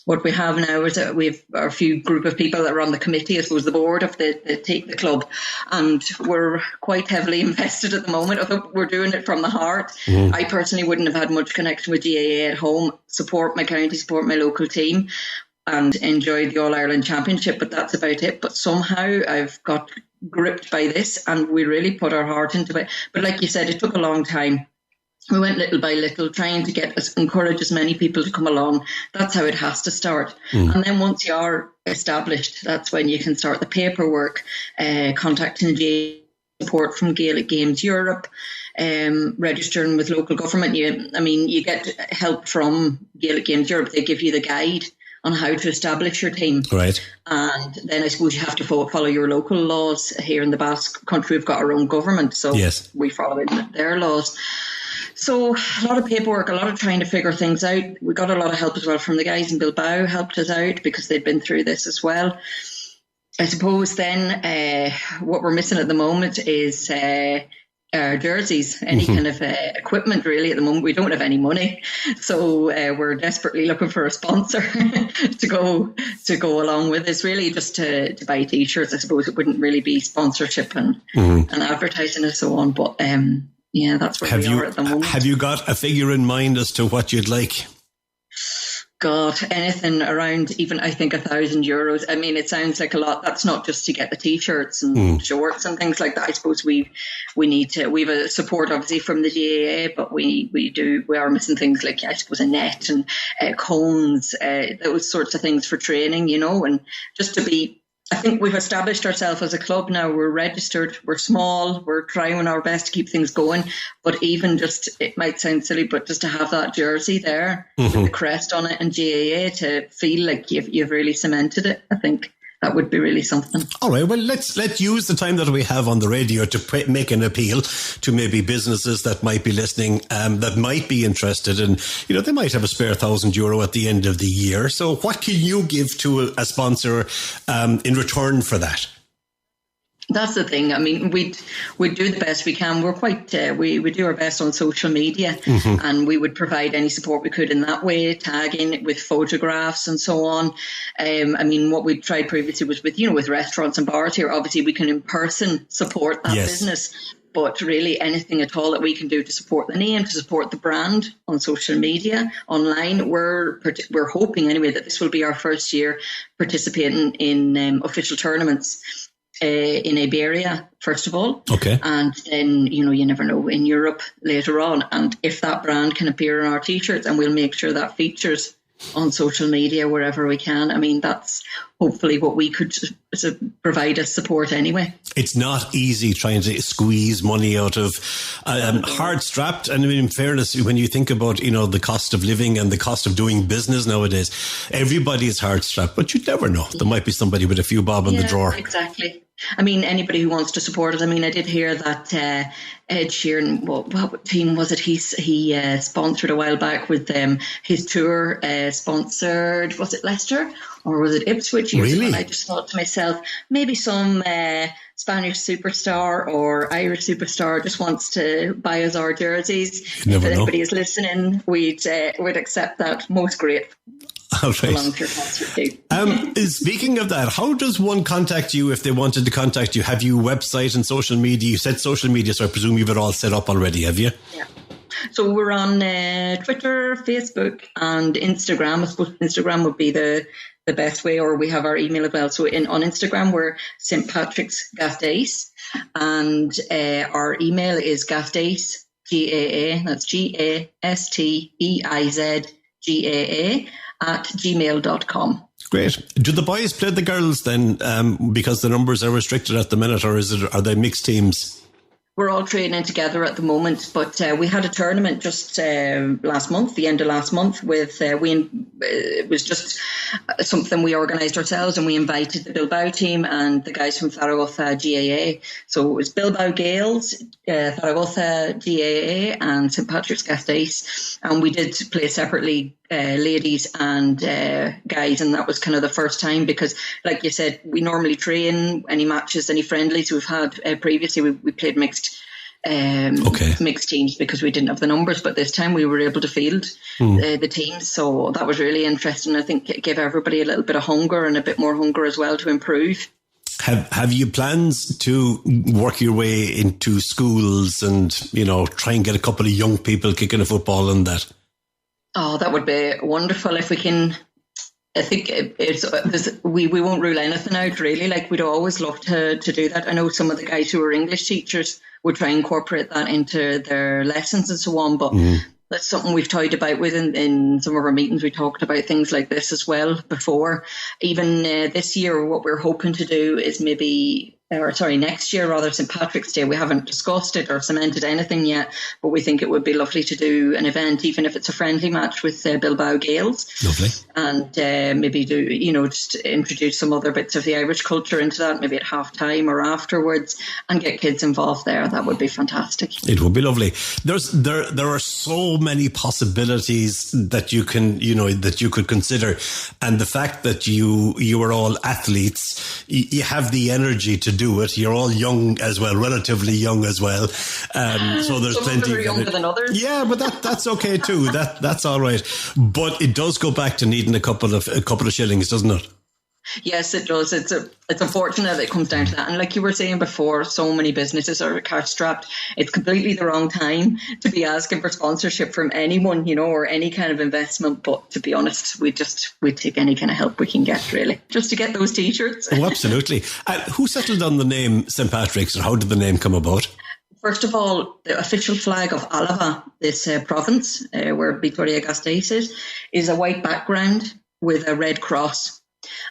what we have now is that we've a few group of people that are on the committee, I suppose, the board of the club, and we're quite heavily invested at the moment. I think we're doing it from the heart. I personally wouldn't have had much connection with GAA at home, support my county, support my local team, and enjoy the All-Ireland Championship, but that's about it. But somehow I've got gripped by this, and we really put our heart into it. But like you said, it took a long time. We went little by little, trying to encourage as many people to come along. That's how it has to start. And then once you are established, that's when you can start the paperwork, contacting the support from Gaelic Games Europe, registering with local government. You get help from Gaelic Games Europe. They give you the guide on how to establish your team. Right. And then I suppose you have to follow your local laws. Here in the Basque Country, we've got our own government, so we follow their laws. So a lot of paperwork, a lot of trying to figure things out. We got a lot of help as well from the guys in Bilbao, helped us out because they'd been through this as well. I suppose then what we're missing at the moment is our jerseys, any kind of equipment really at the moment. We don't have any money, so we're desperately looking for a sponsor to go along with this, really just to buy t-shirts. I suppose it wouldn't really be sponsorship and advertising and so on, but that's where we are at the moment. Have you got a figure in mind as to what you'd like? God, anything around even, I think, €1,000. It sounds like a lot. That's not just to get the t-shirts and shorts and things like that. I suppose we need to. We have a support obviously from the GAA, but we are missing things like, I suppose, a net and cones, those sorts of things for training, and just to be. I think we've established ourselves as a club now. We're registered, we're small, we're trying our best to keep things going. But even just, it might sound silly, but just to have that jersey there with the crest on it and GAA, to feel like you've really cemented it, I think that would be really something. All right, well, let's use the time that we have on the radio to make an appeal to maybe businesses that might be listening, that might be interested in, they might have a spare €1,000 at the end of the year. So what can you give to a sponsor in return for that? That's the thing. We'd do the best we can. We're quite, we do our best on social media, and we would provide any support we could in that way, tagging with photographs and so on. What we tried previously was with restaurants and bars here. Obviously, we can in person support that business, but really anything at all that we can do to support the name, to support the brand on social media, online. We're hoping anyway that this will be our first year participating in official tournaments. in Iberia, first of all. Okay. And then, you never know, in Europe later on. And if that brand can appear on our T-shirts, and we'll make sure that features on social media wherever we can. I mean, that's hopefully what we could provide as support anyway. It's not easy trying to squeeze money out of hard strapped. And I mean, in fairness, when you think about, the cost of living and the cost of doing business nowadays, everybody is hard strapped, but you never know. There might be somebody with a few bob in the drawer. Exactly. I mean, anybody who wants to support us. I mean, I did hear that Ed Sheeran, what team was it? He sponsored a while back with his tour sponsored, was it Leicester or was it Ipswich? Really? And I just thought to myself, maybe some Spanish superstar or Irish superstar just wants to buy us our jerseys. If anybody is listening, we'd accept that. Most great. All right. Speaking of that, how does one contact you if they wanted to contact you? Have you a website and social media? You said social media, so I presume you've it all set up already, have you? Yeah. So we're on Twitter, Facebook and Instagram. I suppose Instagram would be the best way, or we have our email as well. So on Instagram, we're St. Patrick's Gastace, and our email is gastace, GAA, that's GASTEIZGAA, @gmail.com. Great. Do the boys play the girls then, because the numbers are restricted at the minute, or are they mixed teams? We're all training together at the moment, but we had a tournament just last month, the end of last month, with it was just something we organised ourselves, and we invited the Bilbao team and the guys from Zaragoza GAA. So it was Bilbao Gales, Zaragoza GAA and St. Patrick's Gastace, and we did play separately, ladies and guys, and that was kind of the first time because, like you said, we normally train any matches, any friendlies we've had previously. We played mixed teams because we didn't have the numbers, but this time we were able to field the teams, so that was really interesting. I think it gave everybody a little bit of hunger and a bit more hunger as well to improve. Have you plans to work your way into schools and try and get a couple of young people kicking a football and that? Oh, that would be wonderful if we can. I think we won't rule anything out, really. Like, we'd always love to do that. I know some of the guys who are English teachers would try and incorporate that into their lessons and so on, but that's something we've toyed about with in some of our meetings. We talked about things like this as well before. Even this year, what we're hoping to do is next year rather, St. Patrick's Day. We haven't discussed it or cemented anything yet, but we think it would be lovely to do an event, even if it's a friendly match with Bilbao Gales. Lovely. And maybe do, just introduce some other bits of the Irish culture into that, maybe at half time or afterwards, and get kids involved there. That would be fantastic. It would be lovely. There are so many possibilities that you can, that you could consider. And the fact that you are all athletes, you have the energy to do it. You're all young as well, relatively young as well. So there's plenty of younger than others. Yeah, but that's okay too. That's all right. But it does go back to needing a couple of shillings, doesn't it? Yes, it does. It's unfortunate that it comes down to that. And like you were saying before, so many businesses are cash strapped. It's completely the wrong time to be asking for sponsorship from anyone, or any kind of investment. But to be honest, we take any kind of help we can get, really, just to get those T-shirts. Oh, absolutely. Who settled on the name St. Patrick's, or how did the name come about? First of all, the official flag of Álava, this province where Vitoria-Gasteiz is a white background with a red cross.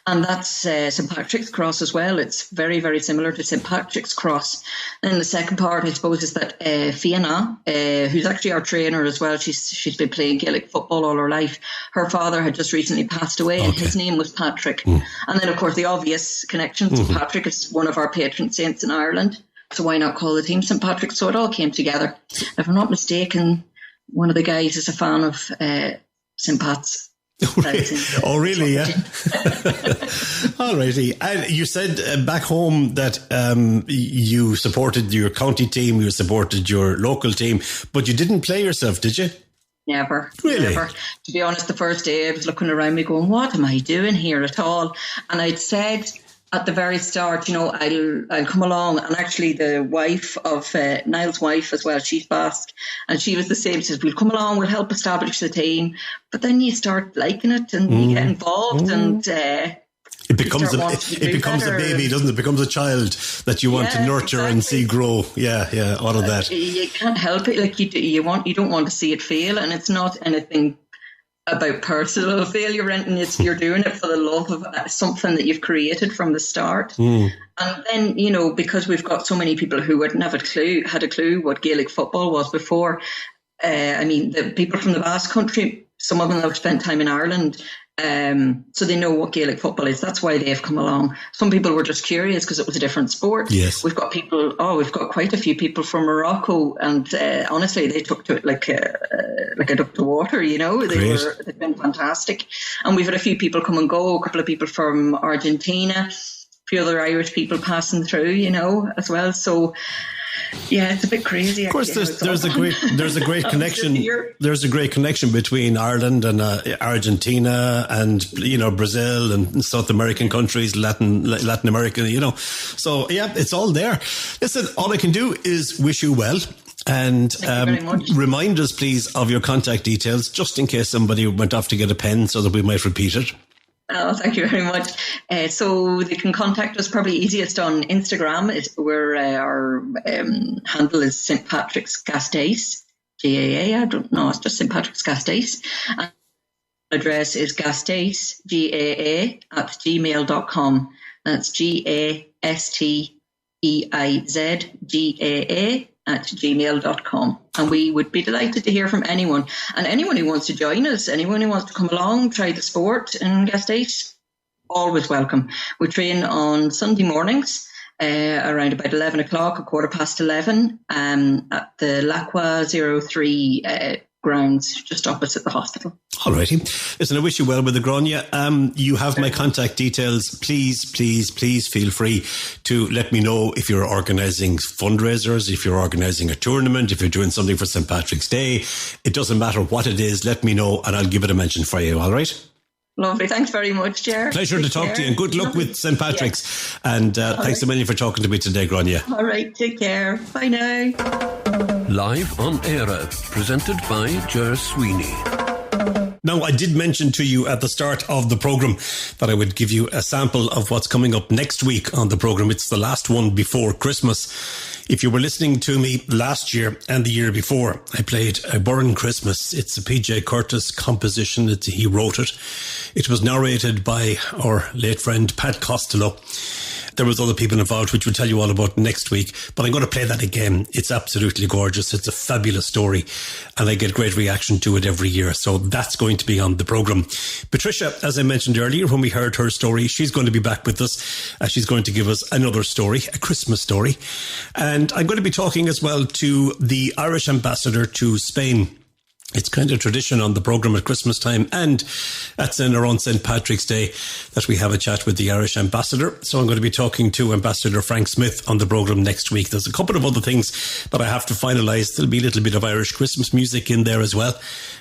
And that's St. Patrick's Cross as well. It's very, very similar to St. Patrick's Cross. And the second part, I suppose, is that Fiona, who's actually our trainer as well, she's been playing Gaelic football all her life. Her father had just recently passed away, and his name was Patrick. And then, of course, the obvious connection, St. Patrick is one of our patron saints in Ireland. So why not call the team St. Patrick? So it all came together. If I'm not mistaken, one of the guys is a fan of St. Pat's. Oh, really? Yeah. All righty. And you said back home that you supported your county team, you supported your local team, but you didn't play yourself, did you? Never. Really? Never. To be honest, the first day I was looking around me going, what am I doing here at all? And I'd said at the very start, I'll come along. And actually the wife of Niall's wife as well, she's Basque, and she was the same. She says, we'll come along, we'll help establish the team. But then you start liking it and you get involved and It becomes a baby, doesn't it? It becomes a child that you want to nurture and see grow. Yeah, all of that. You can't help it. Like you don't want to see it fail, and it's not anything about personal failure. You're doing it for the love of something that you've created from the start. And then, because we've got so many people who wouldn't have had a clue what Gaelic football was before. The people from the Basque Country, some of them have spent time in Ireland. So they know what Gaelic football is. That's why they've come along. Some people were just curious because it was a different sport. Yes. We've got quite a few people from Morocco, and honestly, they took to it like a duck to water, They've been fantastic. And we've had a few people come and go, a couple of people from Argentina, a few other Irish people passing through, as well. So yeah, it's a bit crazy. Of course, there's a great connection. There's a great connection between Ireland and Argentina and Brazil and South American countries, Latin America. So yeah, it's all there. Listen, all I can do is wish you well. And remind us, please, of your contact details, just in case somebody went off to get a pen, so that we might repeat it. Oh, thank you very much. So they can contact us probably easiest on Instagram, where our handle is St. Patrick's Gastace, GAA. I don't know, it's just St. Patrick's Gastace. And address is gastace, GAA, @gmail.com. That's GASTEIZ, GAA @gmail.com. And we would be delighted to hear from anyone. And anyone who wants to join us, anyone who wants to come along, try the sport in Gastace, always welcome. We train on Sunday mornings around about 11 o'clock, 11:15, at the Lacqua 03 grounds just opposite the hospital. All righty. Listen, I wish you well with the Grania. You have my contact details. Please feel free to let me know if you're organising fundraisers, if you're organising a tournament, if you're doing something for St. Patrick's Day. It doesn't matter what it is. Let me know and I'll give it a mention for you. All right? Lovely. Thanks very much, Ger. Pleasure to talk to you, and good luck with St. Patrick's. Yes. And thanks a million for talking to me today, Grania. All right. Take care. Bye now. Live on Eire, presented by Ger Sweeney. Now, I did mention to you at the start of the programme that I would give you a sample of what's coming up next week on the programme. It's the last one before Christmas. If you were listening to me last year and the year before, I played A Burren Christmas. It's a PJ Curtis composition. He wrote it. It was narrated by our late friend Pat Costello. There was other people involved, which we'll tell you all about next week. But I'm going to play that again. It's absolutely gorgeous. It's a fabulous story. And I get great reaction to it every year. So that's going to be on the programme. Patricia, as I mentioned earlier, when we heard her story, she's going to be back with us. She's going to give us another story, a Christmas story. And I'm going to be talking as well to the Irish ambassador to Spain. It's kind of tradition on the programme at Christmas time, and that's in around St. Patrick's Day, that we have a chat with the Irish ambassador. So I'm going to be talking to Ambassador Frank Smith on the programme next week. There's a couple of other things that I have to finalise. There'll be a little bit of Irish Christmas music in there as well.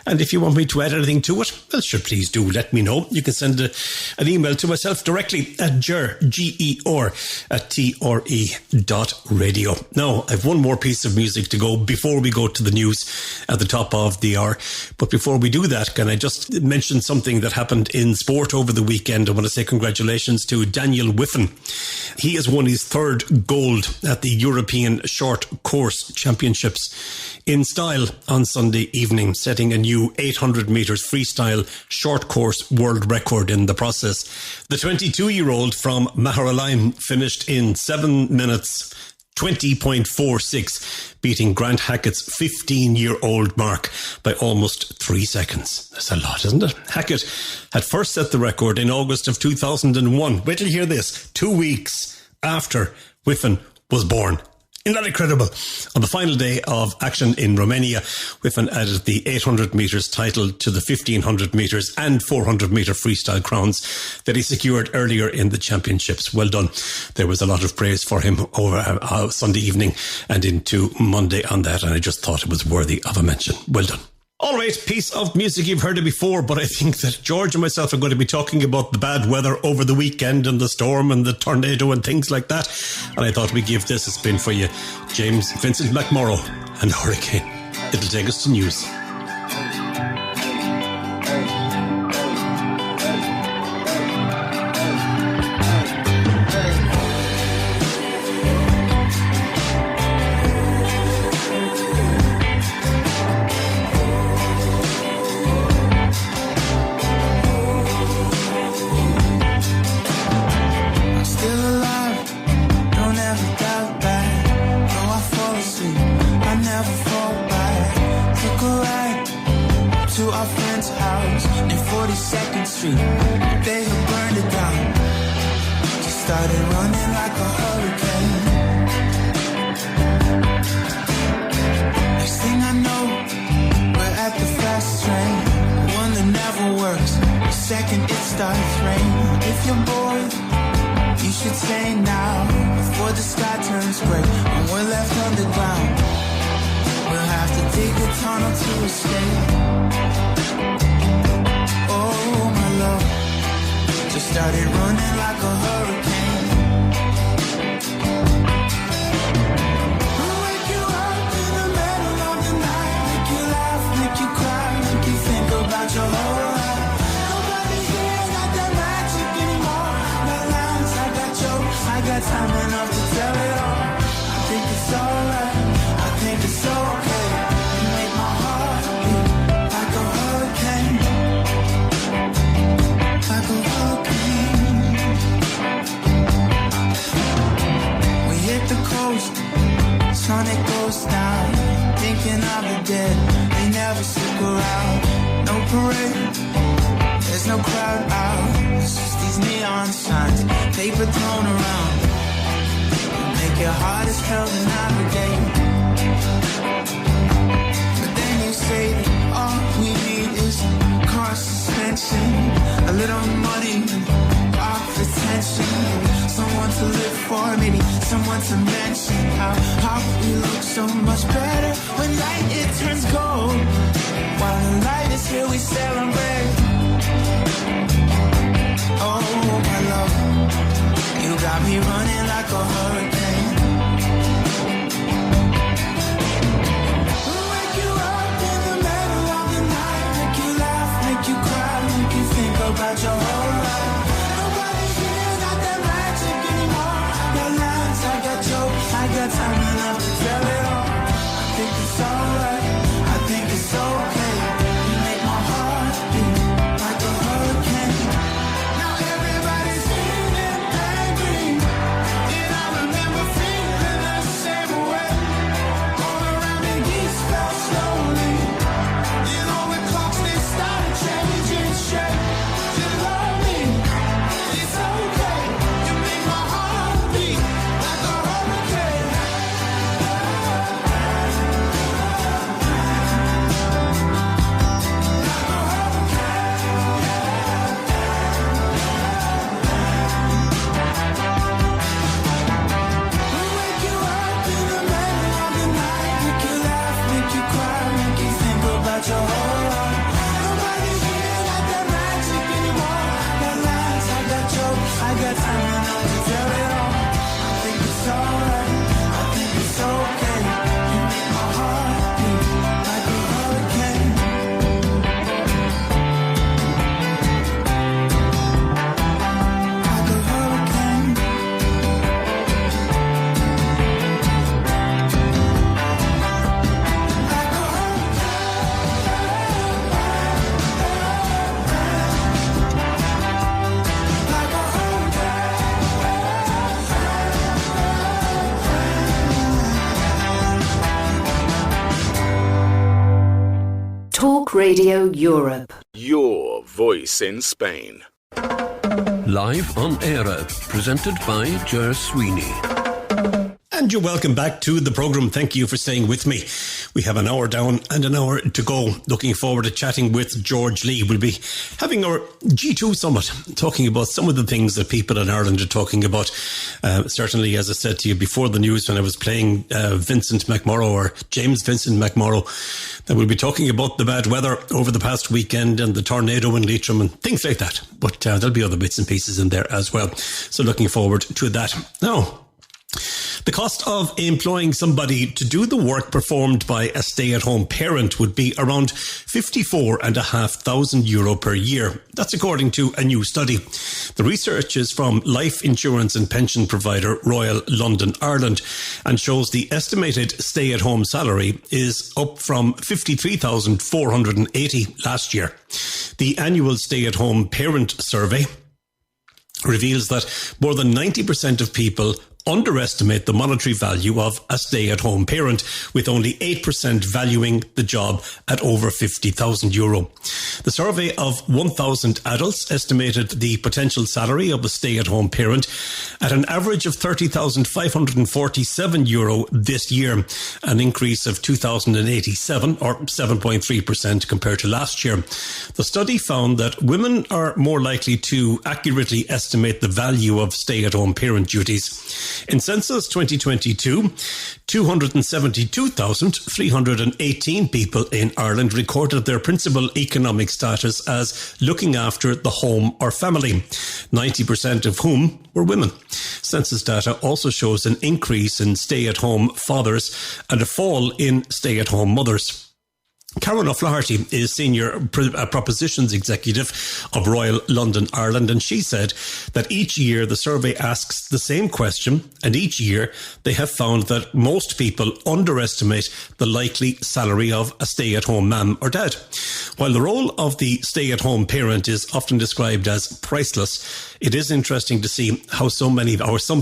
And if you want me to add anything to it, well, sure, please do let me know. You can send an email to myself directly at Ger, G-E-R, @TRE.radio. Now, I've one more piece of music to go before we go to the news at the top of the hour. But before we do that, can I just mention something that happened in sport over the weekend? I want to say congratulations to Daniel Whiffen. He has won his third gold at the European Short Course Championships in style on Sunday evening, setting a new 800 metres freestyle short course world record in the process. The 22-year-old from Maharaline finished in 7 minutes 20.46, beating Grant Hackett's 15-year-old mark by almost 3 seconds. That's a lot, isn't it? Hackett had first set the record in August of 2001. Wait till you hear this. 2 weeks after Whiffen was born. Isn't that incredible? On the final day of action in Romania, Whiffen added the 800 metres title to the 1500 metres and 400 metre freestyle crowns that he secured earlier in the championships. Well done. There was a lot of praise for him over Sunday evening and into Monday on that, and I just thought it was worthy of a mention. Well done. All right, piece of music, you've heard it before, but I think that George and myself are going to be talking about the bad weather over the weekend and the storm and the tornado and things like that. And I thought we'd give this a spin for you. James Vincent McMorrow and Hurricane. It'll take us to news. street. They had burned it down. She started running like a hurricane. Next thing I know, we're at the fast train, the one that never works. The second it starts raining. If you're bored, you should stay now before the sky turns gray and we're left underground. We'll have to dig a tunnel to escape. Oh, my love just started running like a hurricane. We'll wake you up in the middle of the night, make you laugh, make you cry, make you think about your whole life. Nobody here's got that magic anymore. Got lines, I got jokes, I got time enough to tell it all. I think it's alright, I think it's okay. You make my heart beat like a hurricane, like a hurricane. We hit the coast, sun it goes down. Thinking of the dead, they never stick around. No parade, there's no crowd out. It's just these neon signs, paper thrown around. Make it hard as hell to navigate. But then you say that all we need is car suspension, a little money, off attention, someone to live for, maybe someone to mention. How we look so much better when night it turns gold. While the light is here, we celebrate. Oh, my love, you got me running like a hurricane. We'll wake you up in the middle of the night, make you laugh, make you cry, make you think about your whole life. Nobody here's got that magic anymore. I got lines, I got jokes, I got time enough to tell it all. I think it's alright, I think it's okay. You make my heart beat like a hurricane. Now everybody's feeling angry, and I remember feeling the same way. All around the geese fell slowly, and all the clocks they started changing shape. You love me, it's okay. You make my heart beat like a hurricane. We'll wake you up in the middle of the night, make you laugh, make you cry, make you think about your whole life. Nobody here got that magic anymore. I got lines, I got jokes, I got time enough to tell it all. I think it's alright, I think it's okay. You make my heart beat like a hurricane. Like a hurricane. Like a like a Talk Radio Europe. Your voice in Spain. Live on Eire, presented by Ger Sweeney. And you're welcome back to the programme. Thank you for staying with me. We have an hour down and an hour to go. Looking forward to chatting with George Lee. We'll be having our G2 summit, talking about some of the things that people in Ireland are talking about. Certainly, as I said to you before the news when I was playing Vincent McMorrow, or James Vincent McMorrow, that we'll be talking about the bad weather over the past weekend and the tornado in Leitrim and things like that. But there'll be other bits and pieces in there as well. So looking forward to that. Now, the cost of employing somebody to do the work performed by a stay-at-home parent would be around €54,500 per year. That's according to a new study. The research is from life insurance and pension provider Royal London, Ireland, and shows the estimated stay-at-home salary is up from $53,480 last year. The annual stay-at-home parent survey reveals that more than 90% of people underestimate the monetary value of a stay-at-home parent, with only 8% valuing the job at over €50,000. The survey of 1,000 adults estimated the potential salary of a stay-at-home parent at an average of €30,547 this year, an increase of 2,087 or 7.3% compared to last year. The study found that women are more likely to accurately estimate the value of stay-at-home parent duties. In Census 2022, 272,318 people in Ireland recorded their principal economic status as looking after the home or family, 90% of whom were women. Census data also shows an increase in stay-at-home fathers and a fall in stay-at-home mothers. Karen O'Flaherty is Senior Propositions Executive of Royal London, Ireland, and she said that each year the survey asks the same question, and each year they have found that most people underestimate the likely salary of a stay-at-home mum or dad. While the role of the stay-at-home parent is often described as priceless, it is interesting to see how some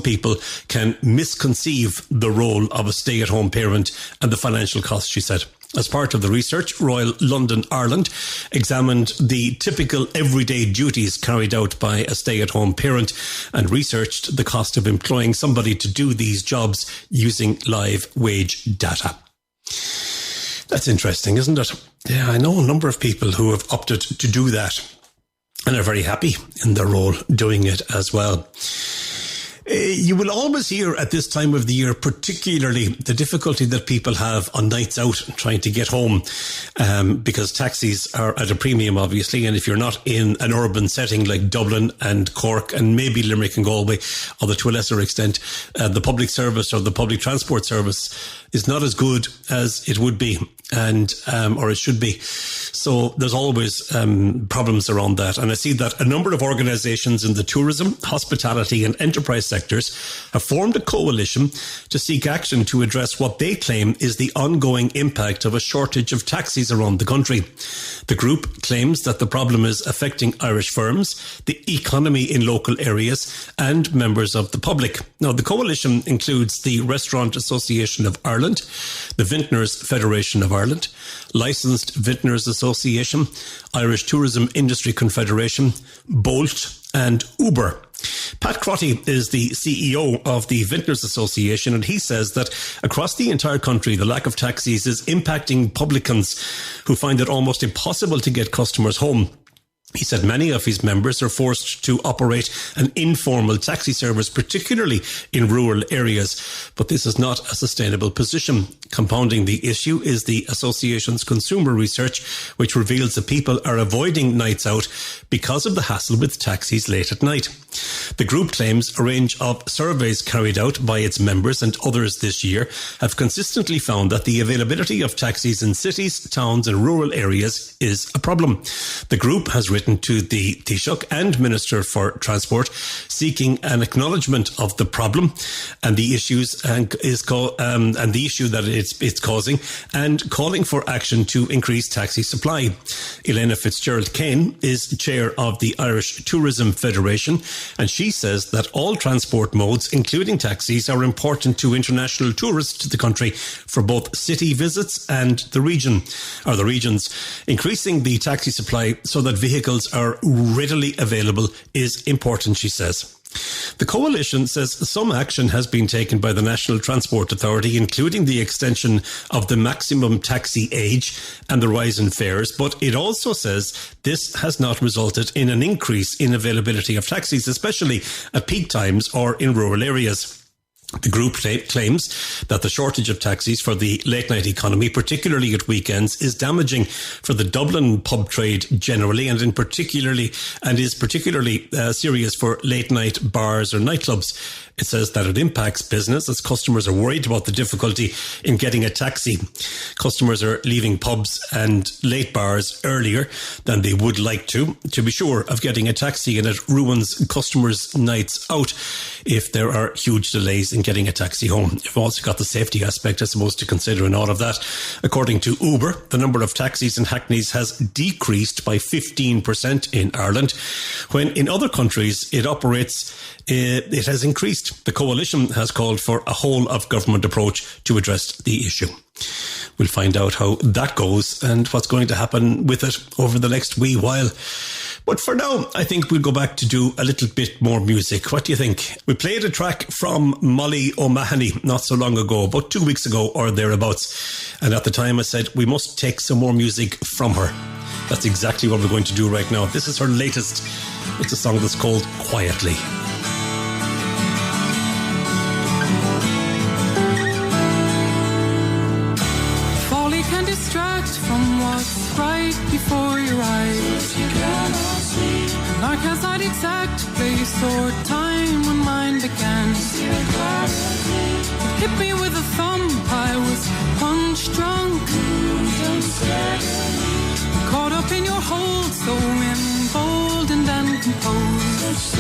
people can misconceive the role of a stay-at-home parent and the financial costs, she said. As part of the research, Royal London, Ireland examined the typical everyday duties carried out by a stay-at-home parent and researched the cost of employing somebody to do these jobs using live wage data. That's interesting, isn't it? Yeah, I know a number of people who have opted to do that and are very happy in their role doing it as well. You will always hear at this time of the year, particularly the difficulty that people have on nights out trying to get home, because taxis are at a premium, obviously. And if you're not in an urban setting like Dublin and Cork and maybe Limerick and Galway, although to a lesser extent, the public service or the public transport service is not as good as it would be and or it should be. So there's always problems around that. And I see that a number of organisations in the tourism, hospitality and enterprise sectors have formed a coalition to seek action to address what they claim is the ongoing impact of a shortage of taxis around the country. The group claims that the problem is affecting Irish firms, the economy in local areas and members of the public. Now, the coalition includes the Restaurant Association of Ireland, the Vintners Federation of Ireland, Licensed Vintners Association, Irish Tourism Industry Confederation, Bolt and Uber. Pat Crotty is the CEO of the Vintners Association, and he says that across the entire country, the lack of taxis is impacting publicans who find it almost impossible to get customers home. He said many of his members are forced to operate an informal taxi service, particularly in rural areas, but this is not a sustainable position. Compounding the issue is the association's consumer research, which reveals that people are avoiding nights out because of the hassle with taxis late at night. The group claims a range of surveys carried out by its members and others this year have consistently found that the availability of taxis in cities, towns and rural areas is a problem. The group has written to the Taoiseach and Minister for Transport seeking an acknowledgement of the problem and the issues and the issue that it's causing, and calling for action to increase taxi supply. Elena Fitzgerald-Kane is chair of the Irish Tourism Federation, and she says that all transport modes, including taxis, are important to international tourists to the country for both city visits and the regions. Increasing the taxi supply so that vehicles are readily available is important, she says. The coalition says some action has been taken by the National Transport Authority, including the extension of the maximum taxi age and the rise in fares, but it also says this has not resulted in an increase in availability of taxis, especially at peak times or in rural areas. The group claims that the shortage of taxis for the late-night economy, particularly at weekends, is damaging for the Dublin pub trade generally, and is particularly serious for late-night bars or nightclubs. It says that it impacts business as customers are worried about the difficulty in getting a taxi. Customers are leaving pubs and late bars earlier than they would like to be sure of getting a taxi, and it ruins customers' nights out if there are huge delays in getting a taxi home. You've also got the safety aspect, I suppose, to consider in all of that. According to Uber, the number of taxis and hackneys has decreased by 15% in Ireland, when in other countries it has increased. The coalition has called for a whole-of-government approach to address the issue. We'll find out how that goes and what's going to happen with it over the next wee while. But for now, I think we'll go back to do a little bit more music. What do you think? We played a track from Molly O'Mahony not so long ago, about 2 weeks ago or thereabouts. And at the time I said, we must take some more music from her. That's exactly what we're going to do right now. This is her latest. It's a song that's called Quietly. Folly can distract from what's right before your eyes. And I can't cite exact place or time when mine began. It hit me with a thump, I was punch drunk. Caught up in your hold, so emboldened and composed.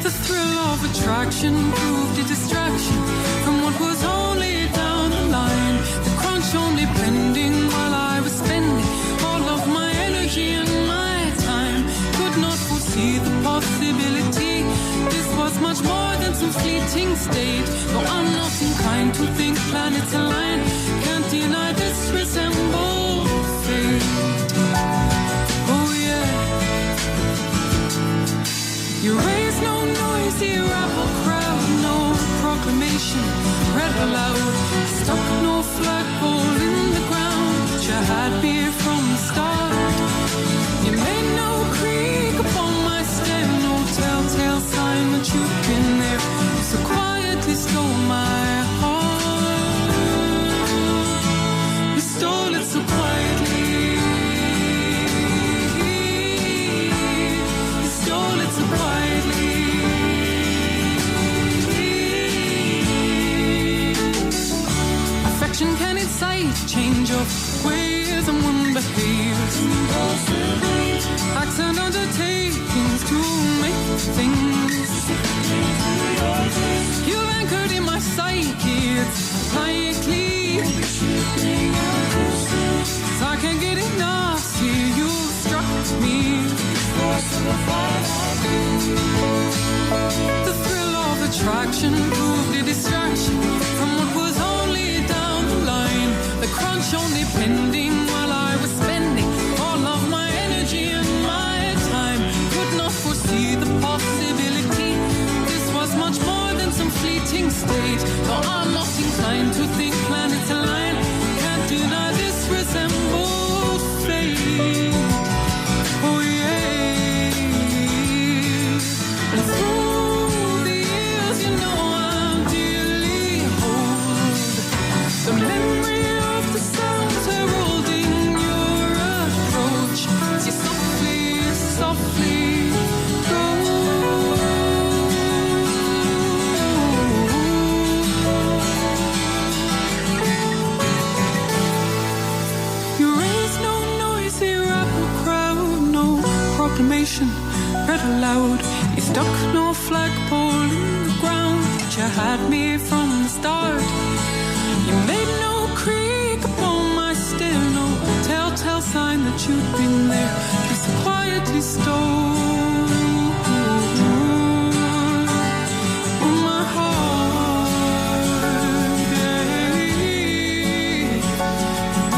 The thrill of attraction proved a distraction from what was only down the line. The crunch only pending while I was spending all of my energy and my time. Could not foresee the possibility. This was much more than some fleeting state. Though I'm not inclined to think planets align, can't deny this resembles fate. Oh yeah. You raise no noisy rabble crowd, no proclamation read aloud. Stuck no flagpole in the ground, but you had me from the start. You made no creak upon my stair, no telltale sign that you've been there. So quietly stole my heart. You stole it so quietly. You stole it so quietly. Affection can incite change of ways and one behaves. Acts and undertakings to make things. You've anchored in my psyche, it's likely. So I can't get enough, see you struck me. The thrill of attraction proved a distraction from what was only down the line. The crunch only pending while I was spending all of my energy and my time. Could not foresee the possibility. This was much more than some fleeting state. Though I'm not inclined to think planets align, can't deny this resembles fate. Oh yeah. And through the years, you know I'm dearly hold the memory of the sounds heralding your approach. As you softly go. You raise no noisy rabble crowd, no proclamation read aloud. You stuck no flagpole in the ground, but you had me from the start. You made no creak upon my stair, no telltale sign that you'd been there. Just quietly stole my heart, yeah.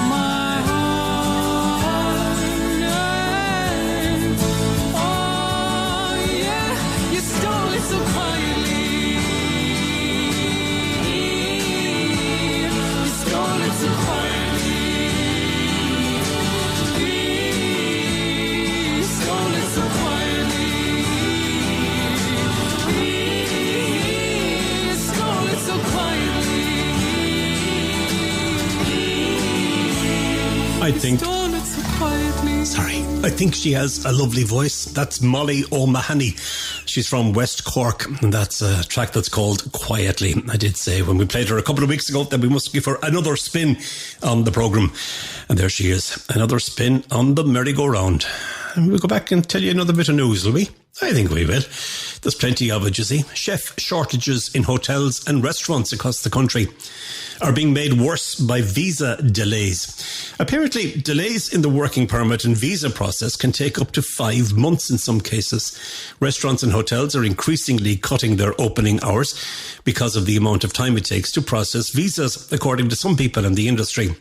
My heart, yeah. Oh yeah, you stole it so quietly. You stole it so quietly. You stole it so quietly. You stole it so quietly. I think... Stole it so quietly. Sorry. I think she has a lovely voice. That's Molly O'Mahony. She's from West Cork, and that's a track that's called Quietly. I did say when we played her a couple of weeks ago that we must give her another spin on the programme. And there she is, another spin on the merry-go-round. And we'll go back and tell you another bit of news, will we? I think we will. There's plenty of it, you see. Chef shortages in hotels and restaurants across the country are being made worse by visa delays. Apparently, delays in the working permit and visa process can take up to 5 months in some cases. Restaurants and hotels are increasingly cutting their opening hours because of the amount of time it takes to process visas, according to some people in the industry.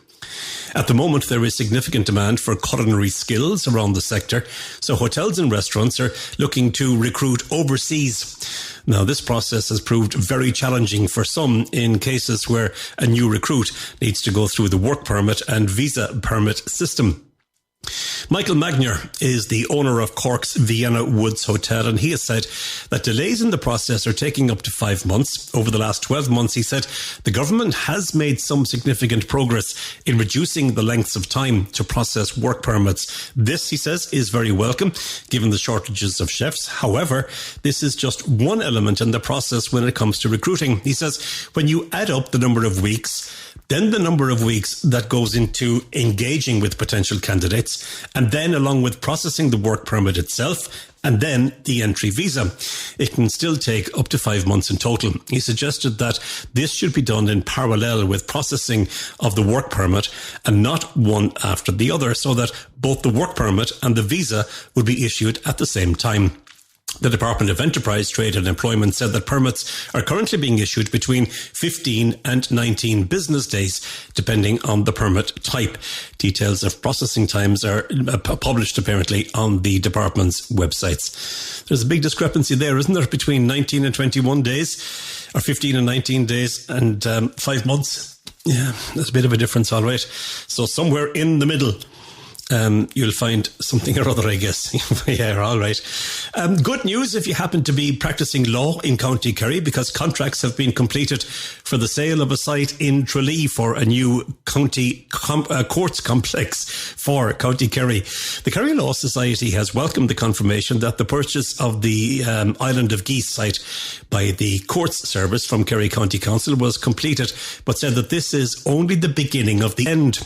At the moment, there is significant demand for culinary skills around the sector, so hotels and restaurants are looking to recruit overseas. Now, this process has proved very challenging for some in cases where a new recruit needs to go through the work permit and visa permit system. Michael Magnier is the owner of Cork's Vienna Woods Hotel, and he has said that delays in the process are taking up to 5 months. Over the last 12 months, he said, the government has made some significant progress in reducing the lengths of time to process work permits. This, he says, is very welcome, given the shortages of chefs. However, this is just one element in the process when it comes to recruiting. He says, when you add up the number of weeks, then the number of weeks that goes into engaging with potential candidates, and then along with processing the work permit itself, and then the entry visa, it can still take up to 5 months in total. He suggested that this should be done in parallel with processing of the work permit and not one after the other, so that both the work permit and the visa would be issued at the same time. The Department of Enterprise, Trade and Employment said that permits are currently being issued between 15 and 19 business days, depending on the permit type. Details of processing times are published, apparently, on the department's websites. There's a big discrepancy there, isn't there, between 19 and 21 days, or 15 and 19 days, and 5 months? Yeah, there's a bit of a difference, all right. So somewhere in the middle, you'll find something or other, I guess. Yeah, all right. Good news if you happen to be practicing law in County Kerry, because contracts have been completed for the sale of a site in Tralee for a new county courts complex for County Kerry. The Kerry Law Society has welcomed the confirmation that the purchase of the Island of Geese site by the Courts Service from Kerry County Council was completed, but said that this is only the beginning of the end.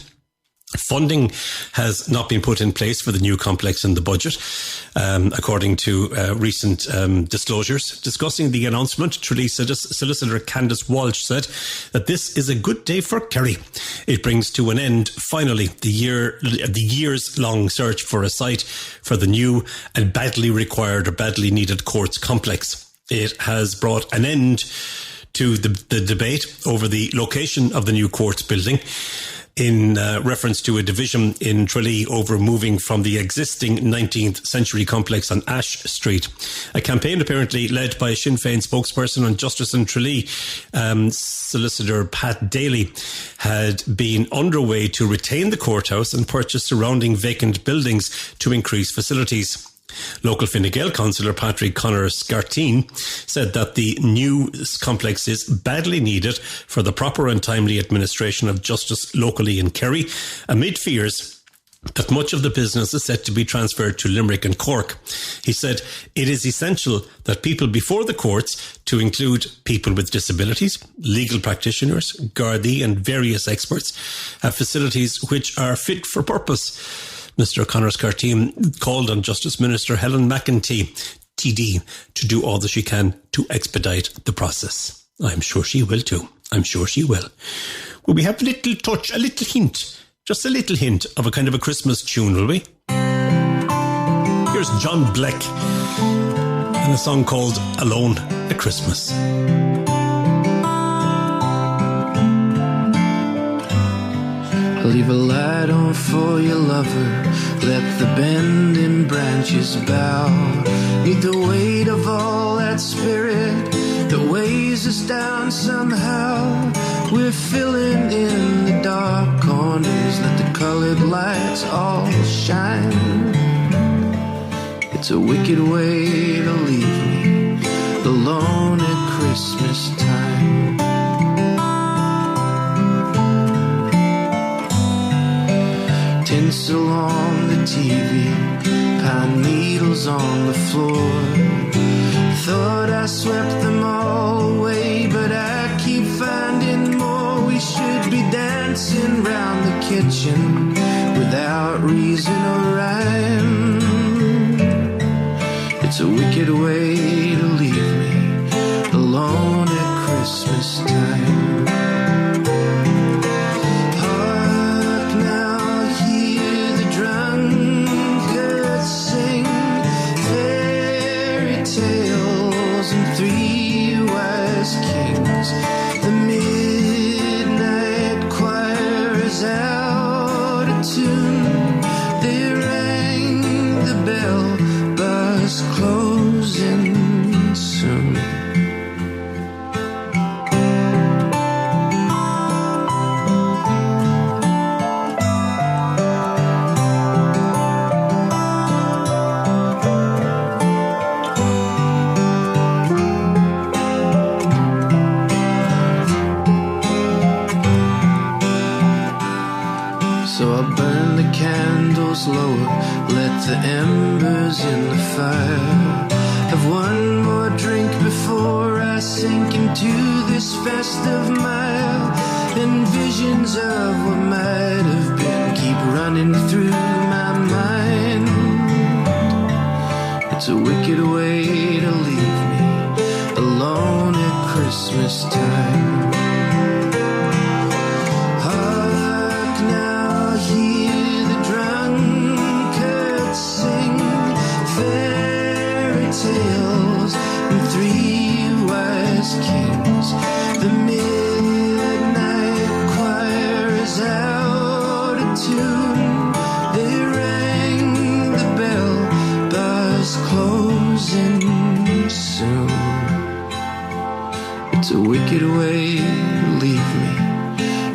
Funding has not been put in place for the new complex in the budget, according to recent disclosures. Discussing the announcement, Tralee Solicitor Candice Walsh said that this is a good day for Kerry. It brings to an end, finally, the years-long search for a site for the new and badly required or badly needed courts complex. It has brought an end to the debate over the location of the new courts building, in reference to a division in Tralee over moving from the existing 19th century complex on Ash Street. A campaign apparently led by Sinn Féin spokesperson on Justice in Tralee, Solicitor Pat Daly, had been underway to retain the courthouse and purchase surrounding vacant buildings to increase facilities. Local Fine Gael councillor Patrick Conner-Scartine said that the new complex is badly needed for the proper and timely administration of justice locally in Kerry, amid fears that much of the business is set to be transferred to Limerick and Cork. He said it is essential that people before the courts, to include people with disabilities, legal practitioners, Gardaí and various experts, have facilities which are fit for purpose. Mr. Conner-Scartine called on Justice Minister Helen McEntee, TD, to do all that she can to expedite the process. I'm sure she will too. I'm sure she will. Will we have a little touch, a little hint, just a little hint of a kind of a Christmas tune, will we? Here's John Bleck and a song called Alone at Christmas. Leave a light on for your lover. Let the bending branches bow. Need the weight of all that spirit that weighs us down somehow. We're filling in the dark corners. Let the colored lights all shine. It's a wicked way to leave me alone at Christmas time. Tinsel on the TV, pine needles on the floor. Thought I swept them all away, but I keep finding more. We should be dancing round the kitchen without reason or rhyme. It's It's a wicked way to leave me alone at Christmas time. Hark now, hear the drunkards sing fairy tales and three wise kings. The midnight choir is out of tune. They rang the bell, bus closing soon. So I'll burn the candles lower, let the embers in the fire. Have one more drink before I sink into this festive mile. And visions of what might have been keep running through my mind. It's a wicked way to leave me alone at Christmas time. Kings, the midnight choir is out of tune. They rang the bell, bus closing soon. It's a wicked way to leave me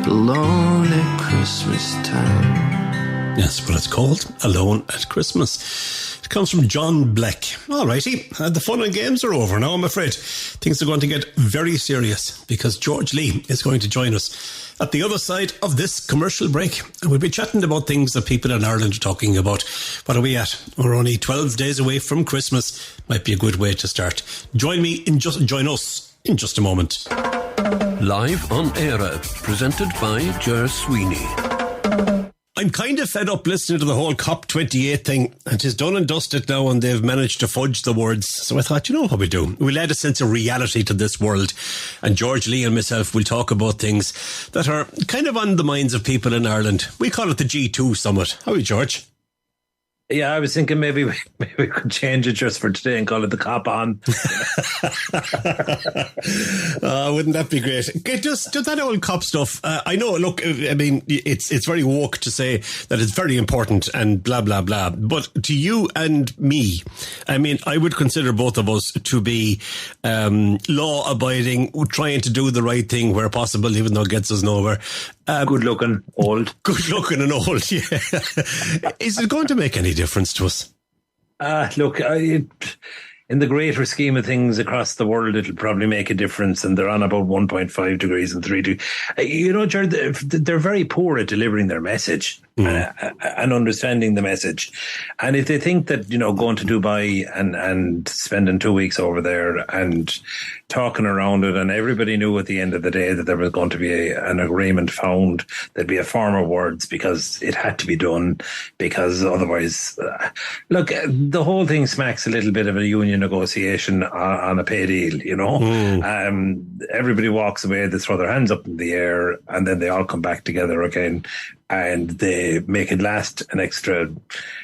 alone at Christmas time. Yes, but it's called Alone at Christmas. It comes from John Black. Alrighty, the fun and games are over now, I'm afraid. Things are going to get very serious because George Lee is going to join us at the other side of this commercial break. And we'll be chatting about things that people in Ireland are talking about. What are we at? We're only 12 days away from Christmas. Might be a good way to start. Join us in just a moment. Live on Eire, presented by Ger Sweeney. I'm kind of fed up listening to the whole COP28 thing, and it's done and dusted now, and they've managed to fudge the words. So I thought, you know what we do? We'll add a sense of reality to this world, and George Lee and myself will talk about things that are kind of on the minds of people in Ireland. We call it the G2 Summit. How are you, George? Yeah, I was thinking maybe we could change it just for today and call it the COP on. Wouldn't that be great? Okay, just do that old COP stuff. I know, look, I mean, it's very woke to say that it's very important and blah, blah, blah. But to you and me, I mean, I would consider both of us to be law-abiding, trying to do the right thing where possible, even though it gets us nowhere. Good-looking, old. Good-looking and old, yeah. Is it going to make any difference to us? Look, in the greater scheme of things across the world, it'll probably make a difference, and they're on about 1.5 degrees and 3 degrees. You know, Jared, they're very poor at delivering their message and understanding the message. And if they think that, you know, going to Dubai and spending 2 weeks over there and talking around it, and everybody knew at the end of the day that there was going to be an agreement found, there'd be a form of words because it had to be done, because otherwise, look, the whole thing smacks a little bit of a union negotiation on a pay deal, you know. Everybody walks away, they throw their hands up in the air, and then they all come back together again, and they make it last an extra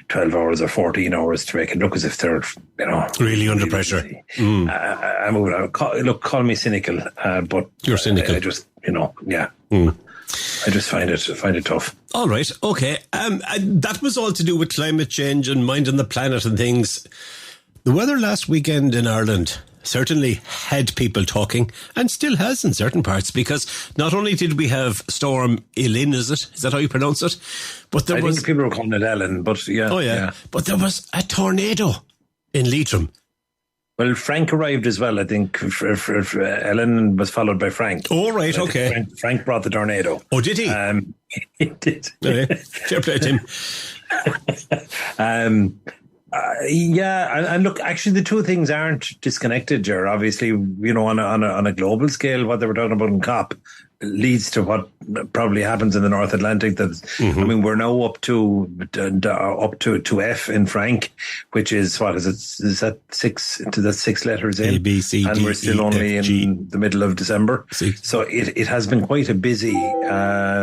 12 hours or 14 hours to make it look as if they're, you know, really under pressure. I'm moving on. Call me cynical, but you're cynical. I just, you know, yeah. I just find it tough. All right, okay. That was all to do with climate change and minding the planet and things. The weather last weekend in Ireland certainly had people talking, and still has in certain parts, because not only did we have Storm Ellen, is that how you pronounce it? But I think people were calling it Ellen, but yeah. Oh yeah. But there was a tornado in Leitrim. Well, Frank arrived as well, I think. Ellen was followed by Frank. Oh, right, okay. Frank brought the tornado. Oh, did he? He did. Okay. Fair play to him. Yeah, and look, actually, the two things aren't disconnected, Ger. Obviously, you know, on a global scale, what they were talking about in COP leads to what probably happens in the North Atlantic. That I mean, we're now up to F in Frank, which is what is it? Is that six? That's 6 letters in? A, B, C, and D, we're still E, only F, in G. the middle of December. C. So it has been quite a busy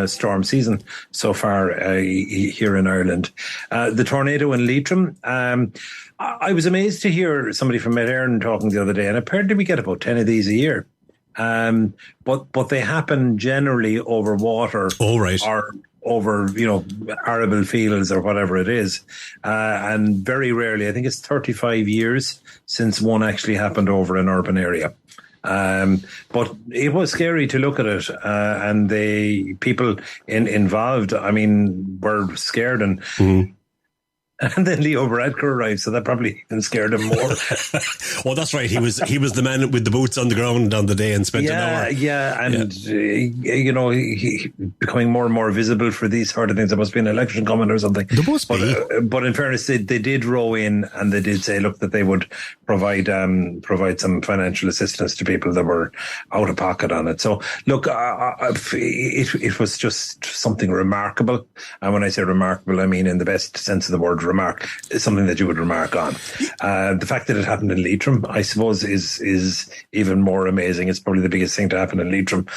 storm season so far here in Ireland. The tornado in Leitrim. I was amazed to hear somebody from Eire talking the other day, and apparently we get about 10 of these a year. But they happen generally over water, or over arable fields or whatever it is, and very rarely. I think it's 35 years since one actually happened over an urban area. But it was scary to look at it, and the people involved, I mean, were scared and. And then Leo Varadkar arrived, so that probably even scared him more. Well, that's right. He was the man with the boots on the ground on the day and spent an hour. He becoming more and more visible for these sort of things. There must be an election coming or something. There must be. But in fairness, they did row in, and they did say, look, that they would provide some financial assistance to people that were out of pocket on it. So, look, it was just something remarkable. And when I say remarkable, I mean in the best sense of the word. Remark is something that you would remark on. The fact that it happened in Leitrim, I suppose, is even more amazing. It's probably the biggest thing to happen in Leitrim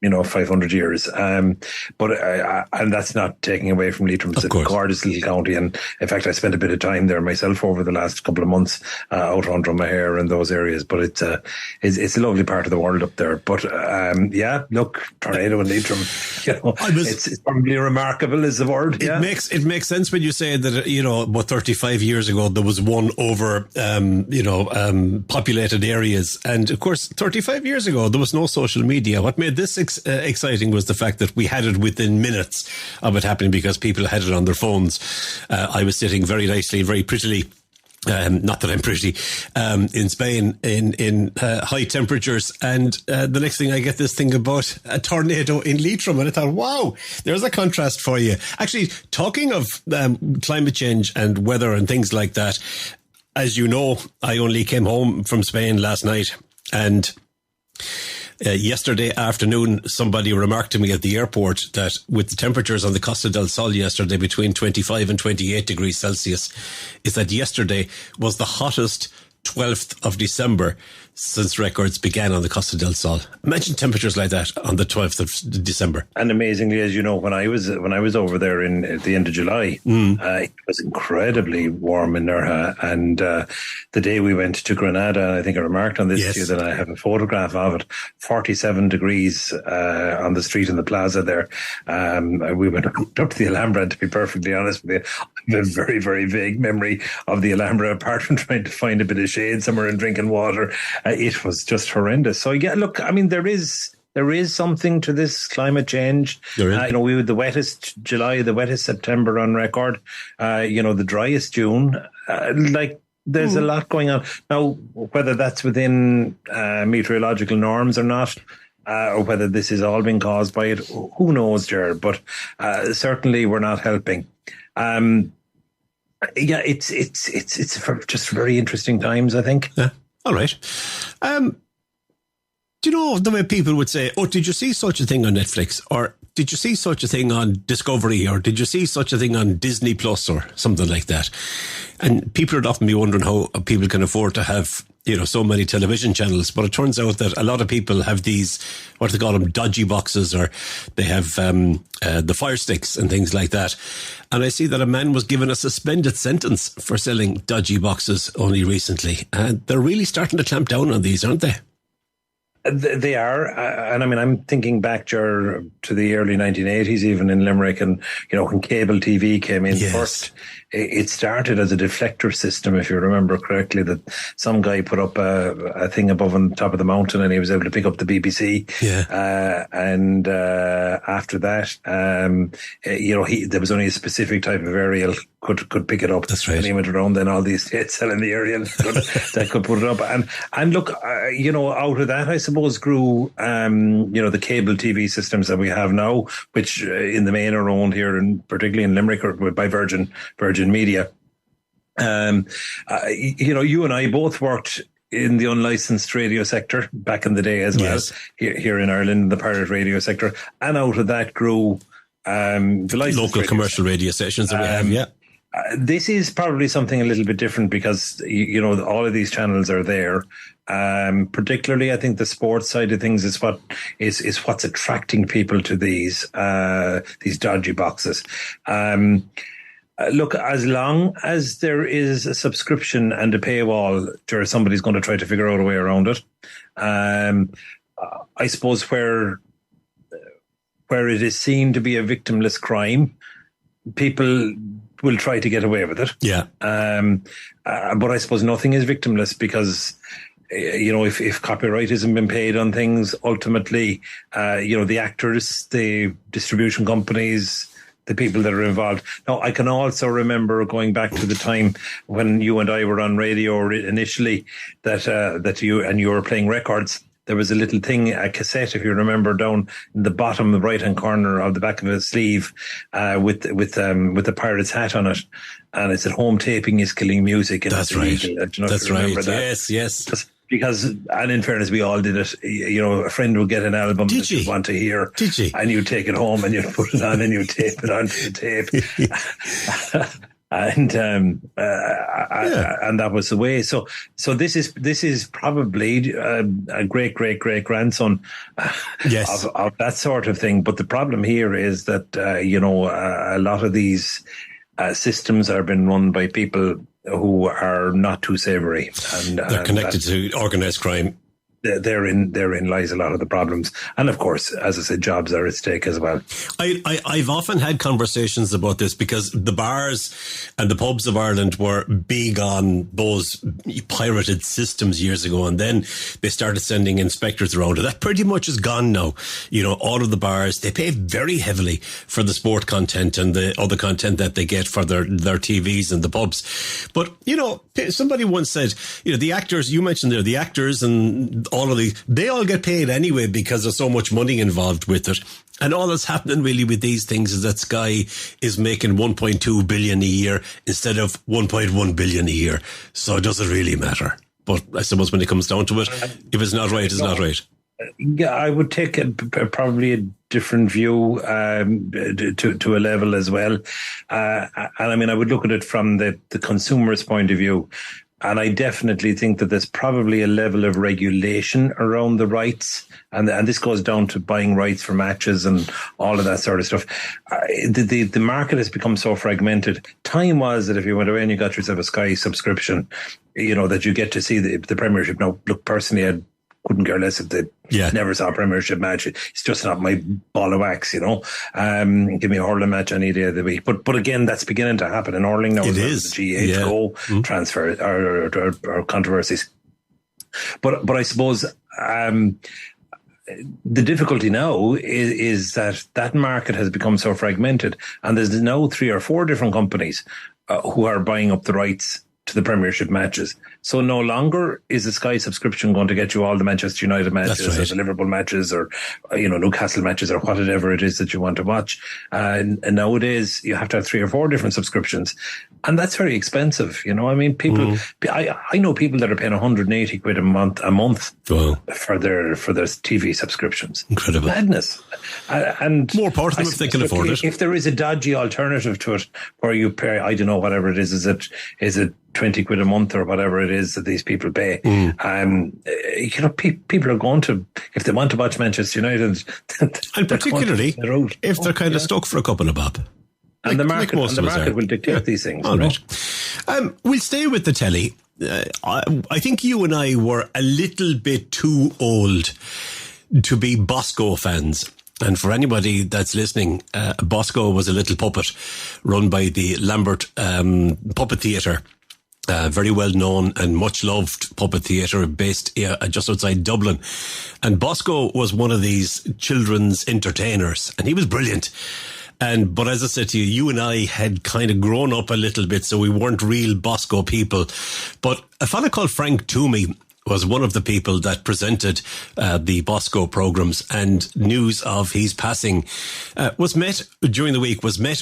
in 500 years. But and that's not taking away from Leitrim. It's a gorgeous little county. And in fact, I spent a bit of time there myself over the last couple of months out on Dromahare and those areas. But it's a lovely part of the world up there. But look, tornado in Leitrim, it's probably remarkable is the word. It makes sense when you say that, about 35 years ago, there was one over, populated areas. And of course, 35 years ago, there was no social media. What made this exciting was the fact that we had it within minutes of it happening because people had it on their phones. I was sitting very nicely, very prettily. Not that I'm pretty, in Spain in high temperatures. And the next thing I get this thing about a tornado in Leitrim. And I thought, wow, there's a contrast for you. Actually, talking of climate change and weather and things like that, as you know, I only came home from Spain last night, and yesterday afternoon, somebody remarked to me at the airport that with the temperatures on the Costa del Sol yesterday between 25 and 28 degrees Celsius, is that yesterday was the hottest 12th of December since records began on the Costa del Sol. Imagine temperatures like that on the 12th of December. And amazingly, as you know, when I was over there at the end of July, it was incredibly warm in Nerja. And the day we went to Granada, I think I remarked on this to you that I have a photograph of it, 47 degrees on the street in the plaza there. We went up to the Alhambra, and to be perfectly honest with you, I have a very, very vague memory of the Alhambra, apart from trying to find a bit of shade somewhere and drinking water. It was just horrendous. So yeah, look, I mean, there is something to this climate change. We had the wettest July, the wettest September on record. The driest June. There's a lot going on now. Whether that's within meteorological norms or not, or whether this is all being caused by it, who knows, Ger? But certainly we're not helping. It's just very interesting times, I think. Yeah. All right. Do you know the way people would say, oh, did you see such a thing on Netflix? Or did you see such a thing on Discovery? Or did you see such a thing on Disney Plus or something like that? And people would often be wondering how people can afford to have, so many television channels. But it turns out that a lot of people have these, what do they call them, dodgy boxes, or they have the Fire Sticks and things like that. And I see that a man was given a suspended sentence for selling dodgy boxes only recently. And they're really starting to clamp down on these, aren't they? They are. And I mean, I'm thinking back, Ger, to the early 1980s, even in Limerick. And, when cable TV came in first, it started as a deflector system, if you remember correctly, that some guy put up a thing above on top of the mountain and he was able to pick up the BBC. Yeah. And after that, there was only a specific type of aerial could pick it up. That's right. And he went around then all these states selling the aerial that could put it up. And look, out of that, I suppose, grew, the cable TV systems that we have now, which in the main are owned here, and particularly in Limerick, by Virgin Media. You and I both worked in the unlicensed radio sector back in the day as well, here in Ireland, the pirate radio sector. And out of that grew the local commercial radio stations that we have, this is probably something a little bit different because, you know, all of these channels are there. Particularly, I think the sports side of things is what's attracting people to these dodgy boxes. Look, as long as there is a subscription and a paywall, somebody's going to try to figure out a way around it. I suppose where it is seen to be a victimless crime, people will try to get away with it. Yeah. But I suppose nothing is victimless because, you know, if copyright hasn't been paid on things, ultimately, you know, the actors, the distribution companies, the people that are involved. Now, I can also remember going back to the time when you and I were on radio initially, that you were playing records. There was a little thing, a cassette, if you remember, down in the bottom, the right-hand corner of the back of the sleeve, with the pirate's hat on it, and it said "Home taping is killing music." And that's right. That's right. That? Yes. Because, and in fairness, we all did it. You know, a friend would get an album that you want to hear. Did you? And you'd take it home and you'd put it on and you'd tape it onto the tape. And that was the way. So this is probably a great grandson of that sort of thing. But the problem here is that you know, a lot of these systems are being run by people who are not too savoury, and they're connected to organised crime. Therein lies a lot of the problems. And of course, as I said, jobs are at stake as well. I've often had conversations about this because the bars and the pubs of Ireland were big on those pirated systems years ago, and then they started sending inspectors around. And that pretty much is gone now. You know, all of the bars, they pay very heavily for the sport content and the other content that they get for their TVs and the pubs. But, you know, somebody once said, you know, the actors, you mentioned there, the actors and all of these, they all get paid anyway because there's so much money involved with it. And all that's happening really with these things is that Sky is making 1.2 billion a year instead of 1.1 billion a year. So it doesn't really matter. But I suppose when it comes down to it, if it's not right, it's not right. Yeah, I would take probably a different view to a level as well. And I mean, I would look at it from the consumer's point of view. And I definitely think that there's probably a level of regulation around the rights. And this goes down to buying rights for matches and all of that sort of stuff. The market has become so fragmented. Time was that if you went away and you got yourself a Sky subscription, you know, that you get to see the Premiership. Now, look, personally, I couldn't care less if they never saw a Premiership match. It's just not my ball of wax, you know. Give me a hurling match any day of the week. But again, that's beginning to happen in hurling now. It is. The GH Go transfer or controversies. But I suppose the difficulty now is that market has become so fragmented, and there's now 3 or 4 different companies who are buying up the rights to the Premiership matches. So no longer is the Sky subscription going to get you all the Manchester United matches or the Liverpool matches or, you know, Newcastle matches or whatever it is that you want to watch. And nowadays you have to have 3 or 4 different subscriptions. And that's very expensive. You know, I mean, people, I know people that are paying 180 quid a month for their TV subscriptions. Incredible. Madness. And more part of them if they can afford it. If there is a dodgy alternative to it where you pay, I don't know, whatever it is it 20 quid a month or whatever it is that these people pay. You know, people are going to, if they want to watch Manchester United, and particularly if they're kind of stuck for a couple of bob. And the market will dictate these things. All right. We'll stay with the telly. I think you and I were a little bit too old to be Bosco fans. And for anybody that's listening, Bosco was a little puppet run by the Lambert Puppet Theatre. Very well known and much loved puppet theatre based just outside Dublin. And Bosco was one of these children's entertainers, and he was brilliant. But as I said to you, you and I had kind of grown up a little bit, so we weren't real Bosco people. But a fella called Frank Toomey was one of the people that presented the Bosco programs, and news of his passing was met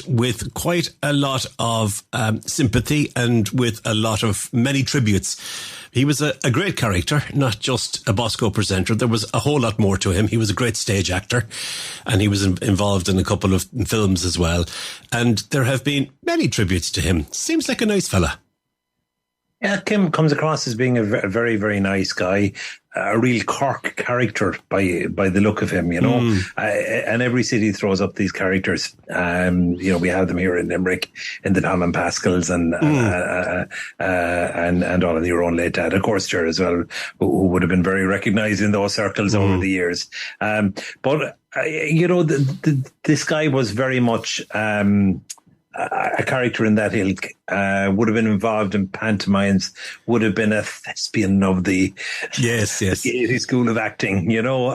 with quite a lot of sympathy and with many tributes. He was a great character, not just a Bosco presenter. There was a whole lot more to him. He was a great stage actor, and he was involved in a couple of films as well. And there have been many tributes to him. Seems like a nice fella. Yeah, Kim comes across as being a very, very nice guy, a real Cork character by the look of him, you know. And every city throws up these characters. You know, we have them here in Limerick, in the Tom and Pascals, and all of your own late dad, of course, Ger as well, who would have been very recognised in those circles over the years. But you know, this guy was very much a character in that ilk, would have been involved in pantomimes, would have been a thespian of the 80s school of acting, you know.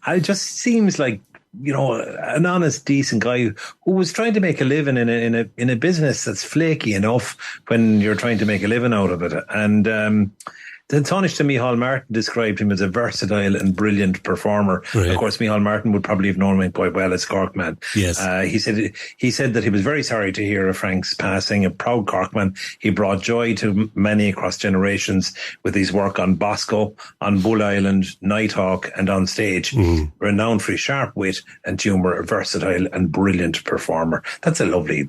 It just seems like, you know, an honest, decent guy who was trying to make a living in a business that's flaky enough when you're trying to make a living out of it. And the Taoiseach Micheál Martin described him as a versatile and brilliant performer. Right. Of course, Micheál Martin would probably have known him quite well as Corkman. Yes. He said that he was very sorry to hear of Frank's passing. A proud Corkman, he brought joy to many across generations with his work on Bosco, on Bull Island, Nighthawk, and on stage. Renowned for his sharp wit and humour, a versatile and brilliant performer. That's a lovely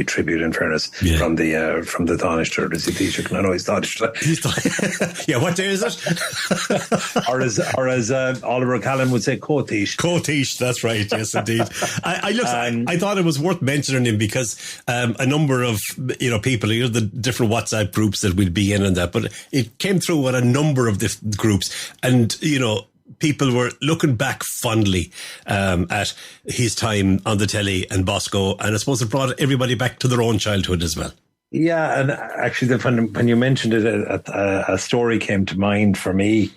tribute, in fairness, from the Taoiseach, the Taoiseach. I know he's Taoiseach. Yeah, what day is it? or as Oliver Callan would say, Cotish. Cotish, that's right. Yes, indeed. I thought it was worth mentioning him because a number of people, the different WhatsApp groups that we'd be in and that, but it came through on a number of different groups, and people were looking back fondly at his time on the telly and Bosco, and I suppose it brought everybody back to their own childhood as well. Yeah, and actually, when you mentioned it, a story came to mind for me,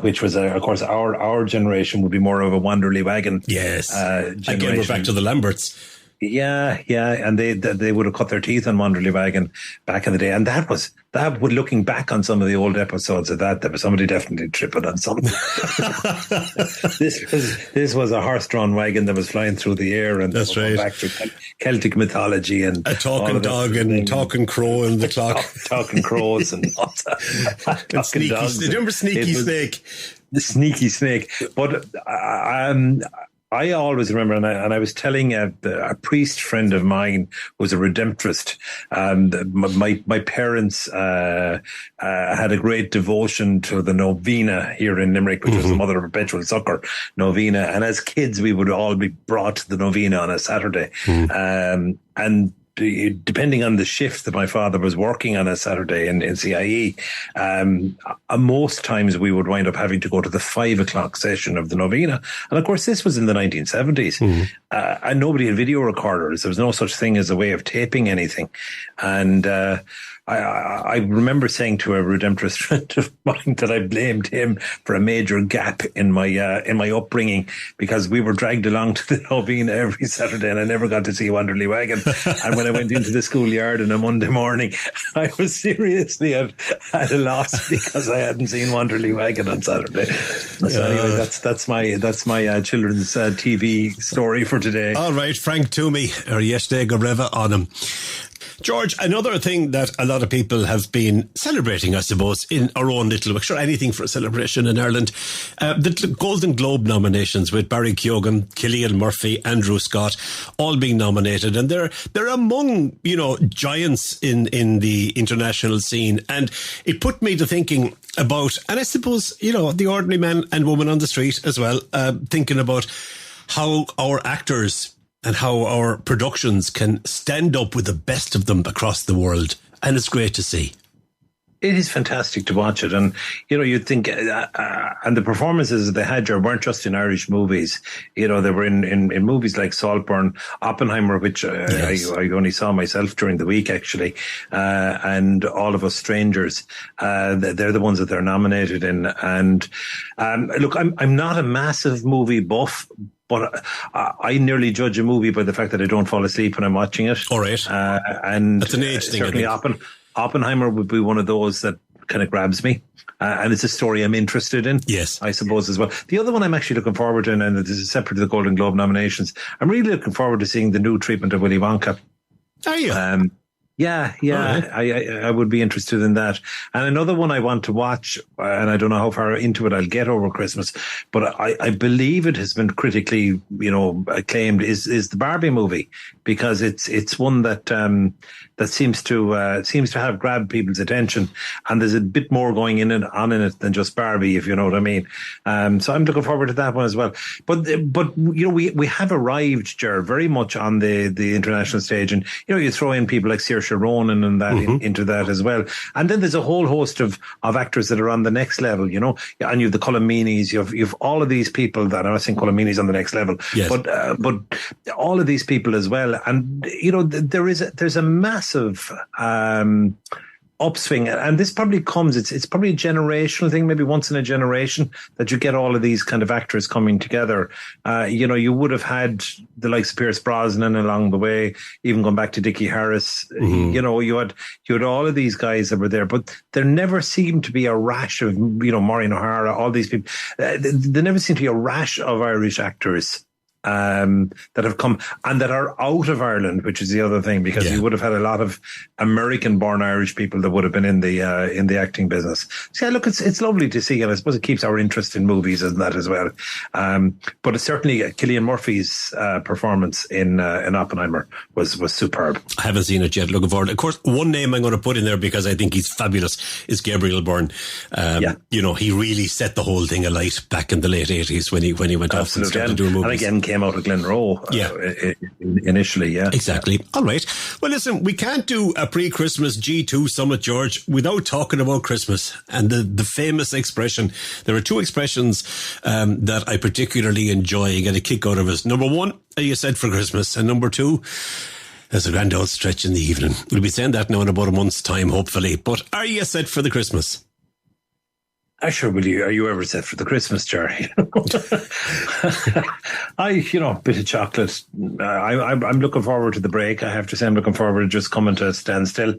which was, of course, our generation would be more of a Wanderley wagon. Yes, again, we're back to the Lamberts. Yeah, and they would have cut their teeth on Wanderley wagon back in the day, and that would, looking back on some of the old episodes of that, there was somebody definitely tripping on something. This was a horse-drawn wagon that was flying through the air, and that's right. Back to Celtic mythology and a talking dog and talking crow in the clock, talking crows and talking sneaky dogs. Do you remember Sneaky Snake? The Sneaky Snake, but I always remember, and I was telling a priest friend of mine who was a Redemptorist. My parents had a great devotion to the novena here in Limerick, which was the Mother of Perpetual Succor novena. And as kids, we would all be brought to the novena on a Saturday. And depending on the shift that my father was working on a Saturday in CIE, most times we would wind up having to go to the 5 o'clock session of the novena. And of course, this was in the 1970s. And nobody had video recorders. There was no such thing as a way of taping anything. And I remember saying to a Redemptorist friend of mine that I blamed him for a major gap in my upbringing, because we were dragged along to the novena every Saturday and I never got to see Wanderley wagon. And when I went into the schoolyard on a Monday morning, I was seriously at a loss because I hadn't seen Wanderley wagon on Saturday. So anyway, that's my children's TV story for today. All right, Frank Toomey, or Yesterday go Reva on him. George, another thing that a lot of people have been celebrating, I suppose, in our own little, sure, anything for a celebration in Ireland, the Golden Globe nominations with Barry Keoghan, Cillian Murphy, Andrew Scott, all being nominated. And they're among, giants in the international scene. And it put me to thinking about, and I suppose, the ordinary man and woman on the street as well, thinking about how our actors and how our productions can stand up with the best of them across the world. And it's great to see. It is fantastic to watch it. And, you'd think, and the performances that they had here weren't just in Irish movies. They were in movies like Saltburn, Oppenheimer, which I only saw myself during the week, actually, and All of Us Strangers. They're the ones that they're nominated in. And look, I'm not a massive movie buff, but I nearly judge a movie by the fact that I don't fall asleep when I'm watching it. All right. And that's an age thing. Certainly Oppenheimer would be one of those that kind of grabs me. And it's a story I'm interested in. Yes. I suppose as well. The other one I'm actually looking forward to, and this is separate to the Golden Globe nominations, I'm really looking forward to seeing the new treatment of Willy Wonka. Are you? Yeah. Right. I would be interested in that. And another one I want to watch, and I don't know how far into it I'll get over Christmas, but I believe it has been critically, acclaimed, is the Barbie movie, because it's one that that seems to have grabbed people's attention, and there's a bit more going on in it than just Barbie, if you know what I mean. So I'm looking forward to that one as well. But we have arrived, Ger, very much on the international stage, and you throw in people like Saoirse Ronan and that into that as well. And then there's a whole host of actors that are on the next level, and you have the Colominis, you've all of these people that, I'm not saying Colomini's on the next level, yes. but all of these people as well. And, there's a massive, upswing, and this probably comes, it's probably a generational thing, maybe once in a generation, that you get all of these kind of actors coming together. You would have had the likes of Pierce Brosnan along the way, even going back to Dickie Harris. You had all of these guys that were there, but there never seemed to be a rash of, Maureen O'Hara, all these people. There never seemed to be a rash of Irish actors that have come and that are out of Ireland, which is the other thing, because you would have had a lot of American-born Irish people that would have been in the acting business. So yeah, look, it's lovely to see, and I suppose it keeps our interest in movies and that as well. But it's certainly Cillian Murphy's performance in Oppenheimer was superb. I haven't seen it yet. Looking forward. Of course, one name I'm going to put in there because I think he's fabulous is Gabriel Byrne. He really set the whole thing alight back in the late 80s when he went off and started doing movies. And again, came out of Glenroe initially, Exactly. All right. Well, listen, we can't do a pre-Christmas G2 summit, George, without talking about Christmas and the famous expression. There are two expressions that I particularly enjoy and get a kick out of it. Number one, are you set for Christmas? And number two, there's a grand old stretch in the evening. We'll be saying that now in about a month's time, hopefully. But are you set for the Christmas? Sure, are you ever set for the Christmas, Jerry? Bit of chocolate. I'm looking forward to the break. I have to say, I'm looking forward to just coming to a standstill.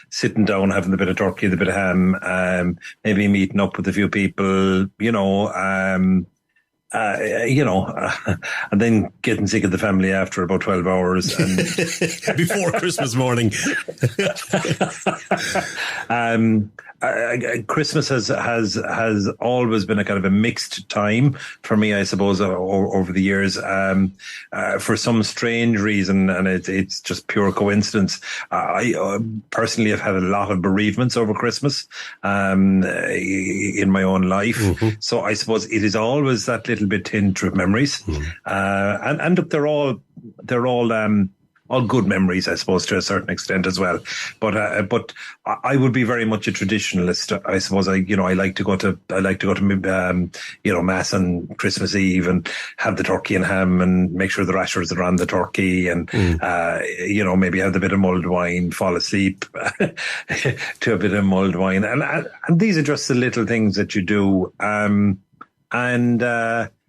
Sitting down, having a bit of turkey, the bit of ham, maybe meeting up with a few people, and then getting sick of the family after about 12 hours and before Christmas morning. Christmas has always been a kind of a mixed time for me, I suppose, over the years. For some strange reason, and it's just pure coincidence, I personally have had a lot of bereavements over Christmas in my own life. So I suppose it is always that little bit tinged with memories. And look, they're all good memories, I suppose, to a certain extent as well. But I would be very much a traditionalist. I suppose I like to go to mass on Christmas Eve and have the turkey and ham and make sure the rashers are on the turkey and maybe have a bit of mulled wine, fall asleep to a bit of mulled wine, and these are just the little things that you do.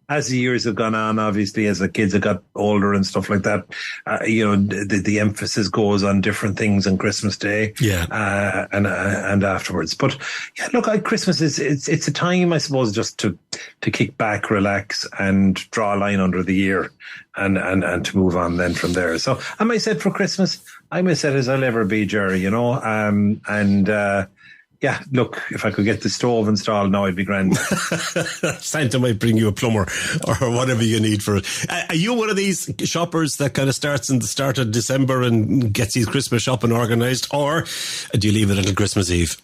As the years have gone on, obviously, as the kids have got older and stuff like that, the emphasis goes on different things on Christmas Day, and afterwards. But yeah, look, Christmas it's a time, I suppose, just to kick back, relax, and draw a line under the year, and to move on then from there. So, am I set for Christmas? I'm as set as I'll ever be, Jerry. Yeah, look, if I could get the stove installed now, I'd be grand. Santa might bring you a plumber or whatever you need for it. Are you one of these shoppers that kind of starts in the start of December and gets his Christmas shopping organised, or do you leave it until Christmas Eve?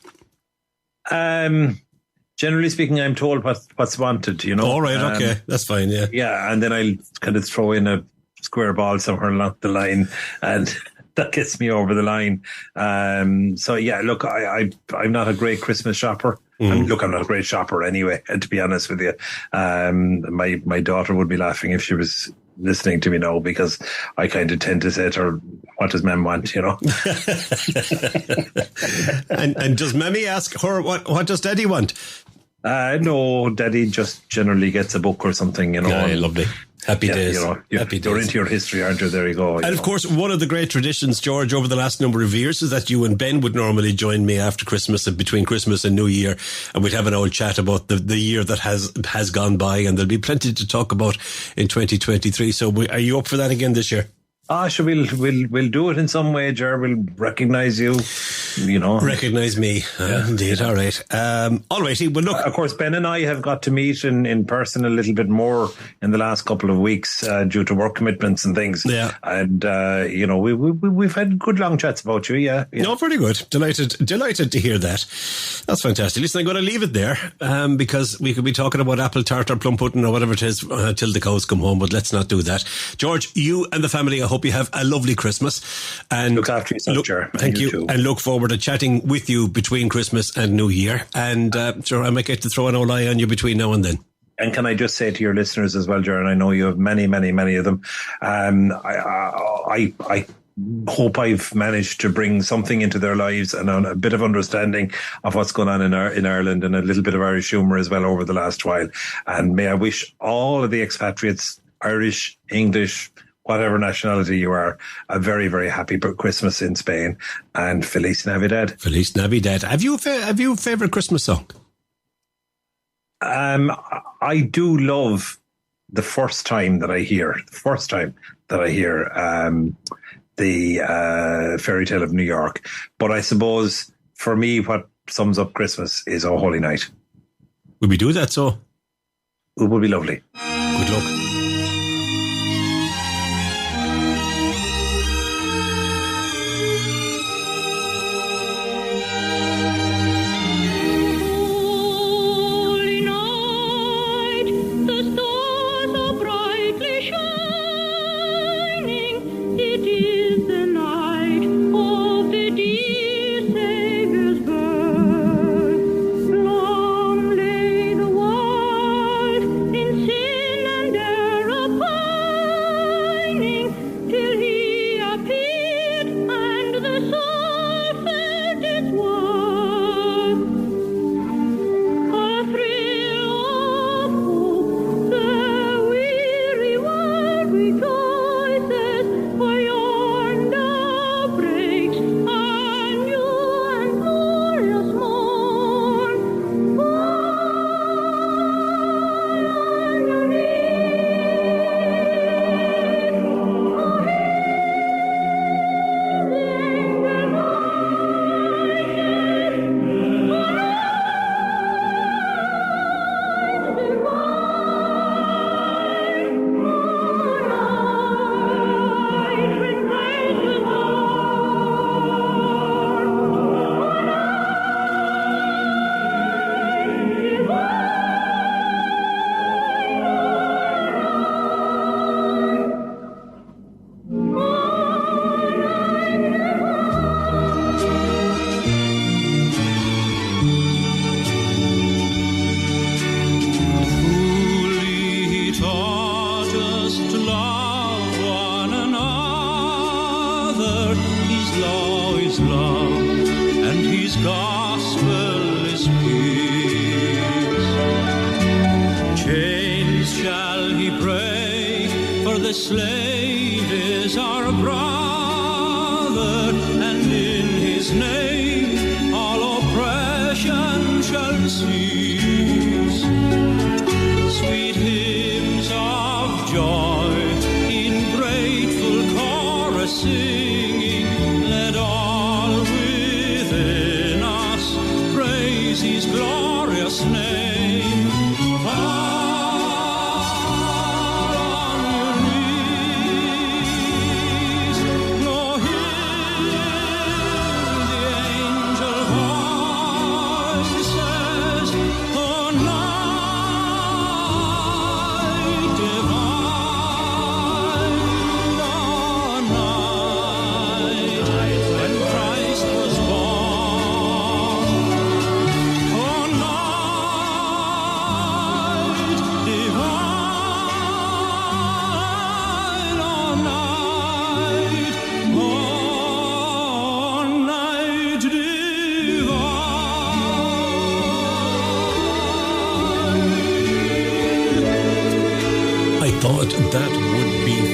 Generally speaking, I'm told what's wanted, All right, okay, that's fine, yeah. Yeah, and then I'll kind of throw in a square ball somewhere along the line, and that gets me over the line. So yeah, look, I'm not a great Christmas shopper. I'm not a great shopper anyway, to be honest with you. My daughter would be laughing if she was listening to me now, because I kind of tend to say to her, what does Mem want, and does Memmy ask her, what does Daddy want? No, Daddy just generally gets a book or something, Yeah, lovely. Happy days. You're into your history, aren't you? There you go. And of course, one of the great traditions, George, over the last number of years is that you and Ben would normally join me after Christmas and between Christmas and New Year, and we'd have an old chat about the year that has gone by, and there'll be plenty to talk about in 2023. So are you up for that again this year? Sure, we'll do it in some way, Ger. We'll recognise you, Recognise me, indeed. All right. All righty. Well, look. Of course, Ben and I have got to meet in person a little bit more in the last couple of weeks due to work commitments and things. Yeah. And, we've had good long chats about you, yeah. No, very good. Delighted to hear that. That's fantastic. Listen, I'm going to leave it there because we could be talking about apple tart or plum pudding or whatever it is till the cows come home, but let's not do that. George, you and the family, I hope you have a lovely Christmas. And look after yourself, Ger. Thank you. Too. And look forward to chatting with you between Christmas and New Year. And sure, I might get to throw an old eye on you between now and then. And can I just say to your listeners as well, Ger, and I know you have many, many, many of them, I hope I've managed to bring something into their lives and a bit of understanding of what's going on in Ireland and a little bit of Irish humour as well over the last while. And may I wish all of the expatriates, Irish, English, whatever nationality you are, a very, very happy Christmas in Spain, and Feliz Navidad. Feliz Navidad. Have you a favourite Christmas song? I do love the first time that I hear the Fairy Tale of New York. But I suppose for me, what sums up Christmas is O Holy Night. Will we do that, so? It will be lovely. Good luck.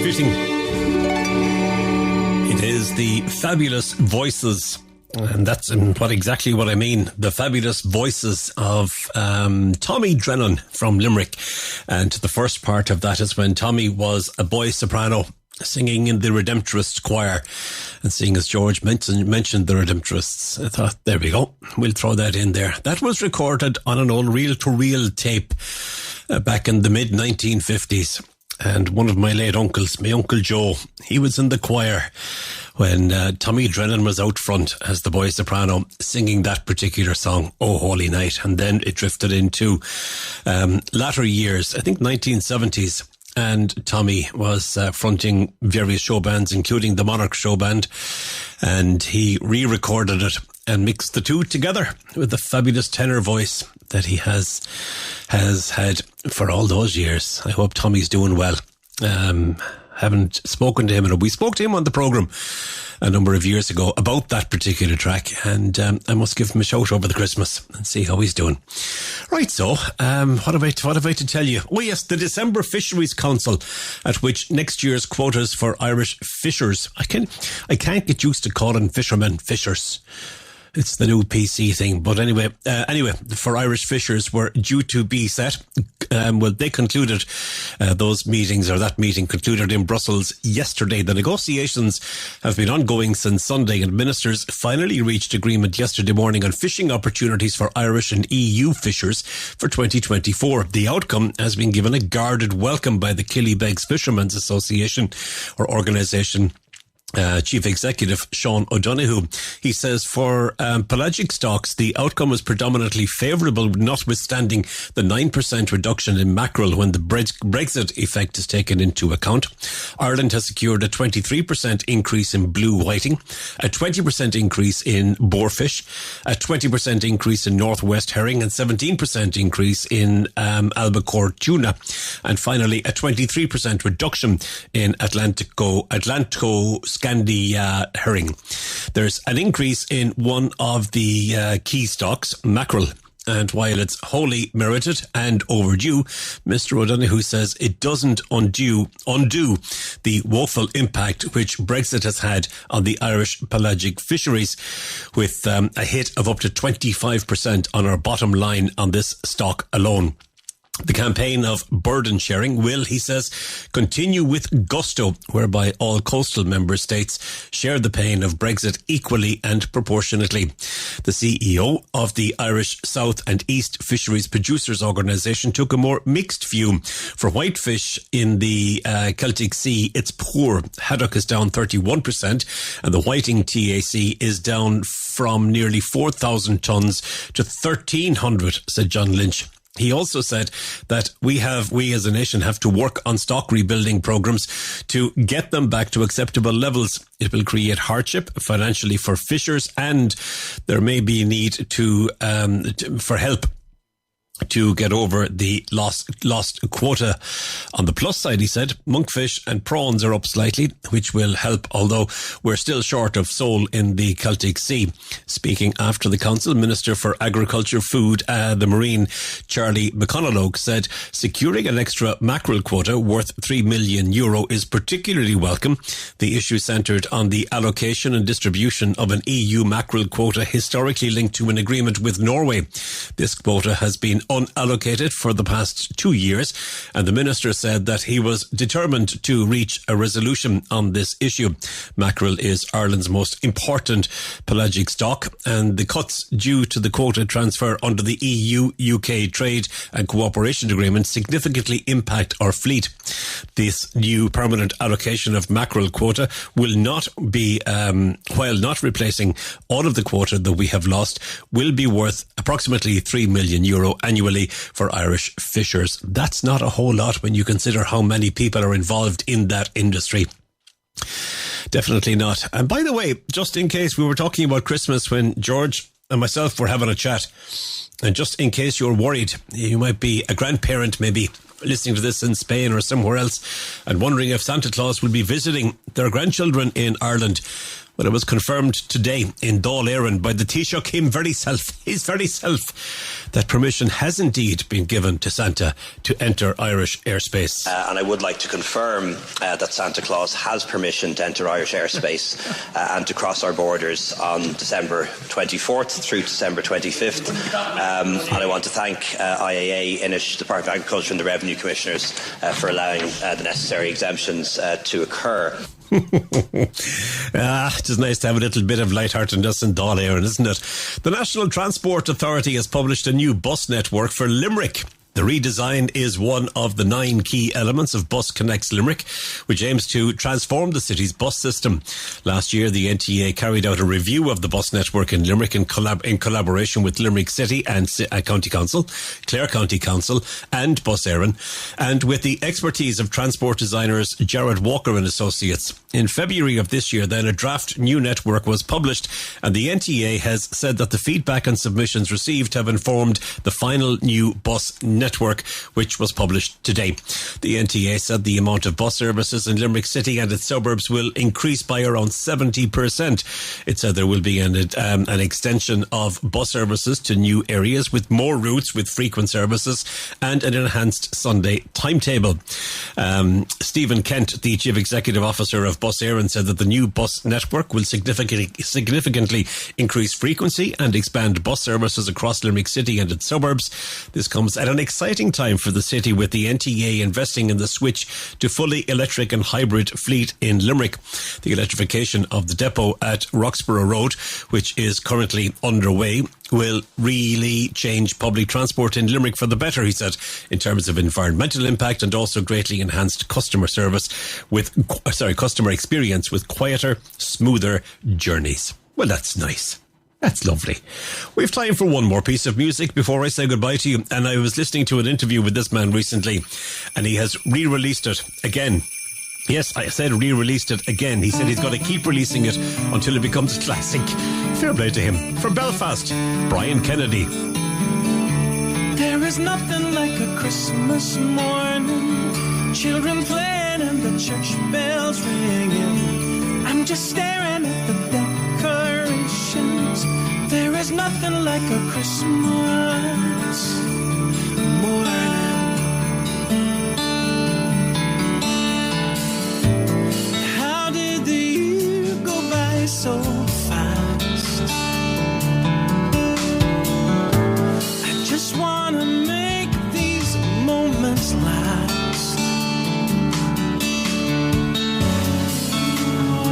fitting. It is the fabulous voices, and that's exactly what I mean. The fabulous voices of Tommy Drennan from Limerick. And the first part of that is when Tommy was a boy soprano singing in the Redemptorist choir. And seeing as George mentioned the Redemptorists, I thought, there we go, we'll throw that in there. That was recorded on an old reel-to-reel tape back in the mid-1950s. And one of my late uncles, my Uncle Joe, he was in the choir when Tommy Drennan was out front as the boy soprano singing that particular song, Oh Holy Night. And then it drifted into latter years, I think 1970s. And Tommy was fronting various show bands, including the Monarch Show Band. And he re-recorded it and mixed the two together with the fabulous tenor voice that he has had for all those years. I hope Tommy's doing well. Haven't spoken to him, and we spoke to him on the programme a number of years ago about that particular track, and I must give him a shout over the Christmas and see how he's doing. Right, so what have I to tell you? Oh yes, the December Fisheries Council, at which next year's quotas for Irish fishers, I can't get used to calling fishermen fishers. It's the new PC thing. But anyway, for Irish fishers were due to be set. They concluded those meetings, or that meeting concluded in Brussels yesterday. The negotiations have been ongoing since Sunday, and ministers finally reached agreement yesterday morning on fishing opportunities for Irish and EU fishers for 2024. The outcome has been given a guarded welcome by the Killybegs Fishermen's Association, or organisation. Chief Executive Sean O'Donoghue. He says for pelagic stocks, the outcome was predominantly favourable, notwithstanding the 9% reduction in mackerel when the Brexit effect is taken into account. Ireland has secured a 23% increase in blue whiting, a 20% increase in boarfish, a 20% increase in northwest herring, and 17% increase in albacore tuna, and finally a 23% reduction in Atlanto Scandi herring. There's an increase in one of the key stocks, mackerel. And while it's wholly merited and overdue, Mr. O'Donoghue says it doesn't undo the woeful impact which Brexit has had on the Irish pelagic fisheries, with a hit of up to 25% on our bottom line on this stock alone. The campaign of burden sharing will, he says, continue with gusto, whereby all coastal member states share the pain of Brexit equally and proportionately. The CEO of the Irish South and East Fisheries Producers Organisation took a more mixed view. For whitefish in the Celtic Sea, it's poor. Haddock is down 31%, and the whiting TAC is down from nearly 4,000 tonnes to 1,300, said John Lynch. He also said that we as a nation have to work on stock rebuilding programs to get them back to acceptable levels. It will create hardship financially for fishers, and there may be a need for help to get over the lost quota. On the plus side, he said, monkfish and prawns are up slightly, which will help, although we're still short of sole in the Celtic Sea. Speaking after the council, Minister for Agriculture, Food, the Marine, Charlie McConalogue, said securing an extra mackerel quota worth €3 million is particularly welcome. The issue centred on the allocation and distribution of an EU mackerel quota historically linked to an agreement with Norway. This quota has been unallocated for the past 2 years, and the minister said that he was determined to reach a resolution on this issue. Mackerel is Ireland's most important pelagic stock, and the cuts due to the quota transfer under the EU-UK Trade and Cooperation Agreement significantly impact our fleet. This new permanent allocation of mackerel quota will not be, while not replacing all of the quota that we have lost, will be worth approximately €3 million annually for Irish fishers. That's not a whole lot when you consider how many people are involved in that industry. Definitely not. And by the way, just in case, we were talking about Christmas when George and myself were having a chat, and just in case you're worried, you might be a grandparent maybe listening to this in Spain or somewhere else and wondering if Santa Claus will be visiting their grandchildren in Ireland. Well, it was confirmed today in Dáil Éireann by the Taoiseach his very self, that permission has indeed been given to Santa to enter Irish airspace. And I would like to confirm that Santa Claus has permission to enter Irish airspace and to cross our borders on December 24th through December 25th. And I want to thank IAA, Inish, Department of Agriculture and the Revenue Commissioners for allowing the necessary exemptions to occur. It's nice to have a little bit of lightheartedness in Dáil Éireann, isn't it? The National Transport Authority has published a new bus network for Limerick. The redesign is one of the 9 key elements of Bus Connects Limerick, which aims to transform the city's bus system. Last year, the NTA carried out a review of the bus network in Limerick in collaboration with Limerick City and County Council, Clare County Council and Bus Éireann, and with the expertise of transport designers Jared Walker and Associates. In February of this year, then, a draft new network was published, and the NTA has said that the feedback and submissions received have informed the final new bus network, which was published today. The NTA said the amount of bus services in Limerick City and its suburbs will increase by around 70%. It said there will be an extension of bus services to new areas with more routes with frequent services and an enhanced Sunday timetable. Stephen Kent, the Chief Executive Officer of Bus Éireann, said that the new bus network will significantly increase frequency and expand bus services across Limerick City and its suburbs. This comes at an exciting time for the city, with the NTA investing in the switch to fully electric and hybrid fleet in Limerick. The electrification of the depot at Roxborough Road, which is currently underway, will really change public transport in Limerick for the better, he said, in terms of environmental impact, and also greatly enhanced customer experience with quieter, smoother journeys. Well, that's nice. That's lovely. We have time for one more piece of music before I say goodbye to you. And I was listening to an interview with this man recently, and he has re-released it again. Yes, I said re-released it again. He said he's got to keep releasing it until it becomes a classic. Fair play to him. From Belfast, Brian Kennedy. There is nothing like a Christmas morning, children playing and the church bells ringing. I'm just staring at the decorations. There is nothing like a Christmas morning. How did the year go by so fast? I just want to make these moments last.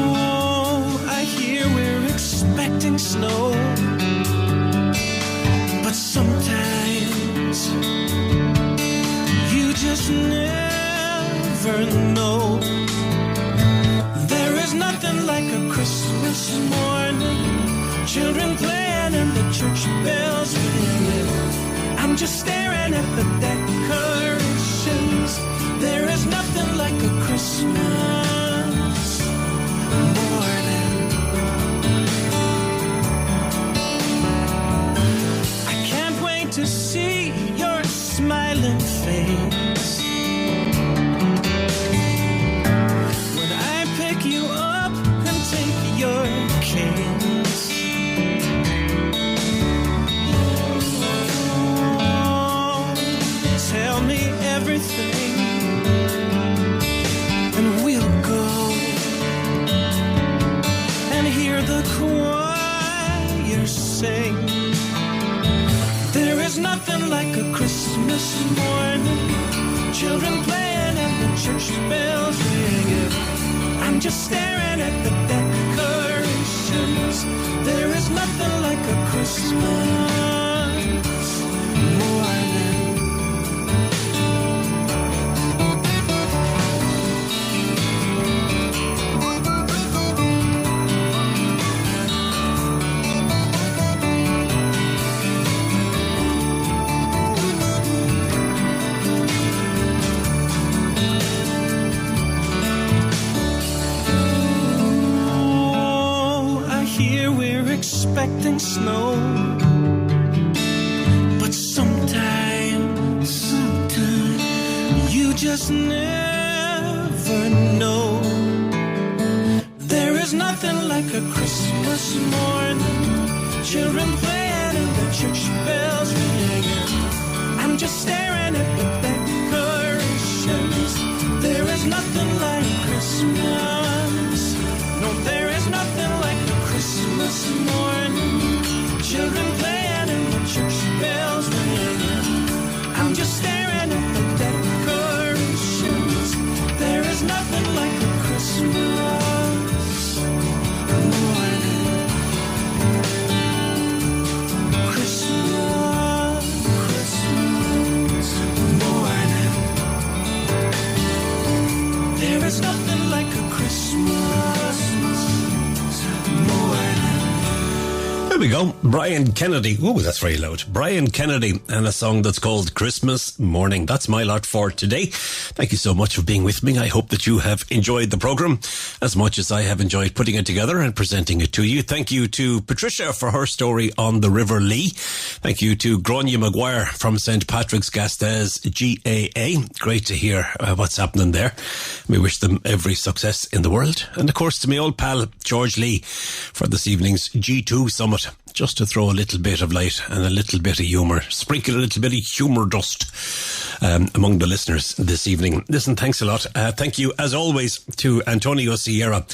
Oh, I hear we're expecting snow, but sometimes you just never know. There is nothing like a Christmas morning, children playing and the church bells ringing. I'm just staring at the decorations. There is nothing like a Christmas morning. I can't wait to see your smiling face when I pick you up and take your case. Oh, tell me everything and we'll go and hear the choir sing. There is nothing like a Christmas morning, children playing and the church bells ringing. I'm just staring at the decorations. There is nothing like a Christmas morning. Expecting snow, but sometimes you just never know. There is nothing nothing like a Christmas morning. Children playing and the church bells ringing. I'm just staring at the decorations. There is nothing like Christmas. No, there is nothing like a Christmas morning. Children playing and the church bells ringing. I'm just staring at the decorations. There is nothing like a Christmas morning. Christmas, Christmas morning. There is nothing like a Christmas morning. There we go. Brian Kennedy. Oh, that's very loud. Brian Kennedy and a song that's called Christmas Morning. That's my lot for today. Thank you so much for being with me. I hope that you have enjoyed the programme as much as I have enjoyed putting it together and presenting it to you. Thank you to Patricia for her story on the River Lee. Thank you to Grania Maguire from St. Patrick's Gastes GAA. Great to hear what's happening there. We wish them every success in the world. And of course to my old pal George Lee for this evening's G2 Summit. Just to throw a little bit of light and a little bit of humour, sprinkle a little bit of humour dust among the listeners this evening. Listen, thanks a lot. Thank you, as always, to Antonio Sierra,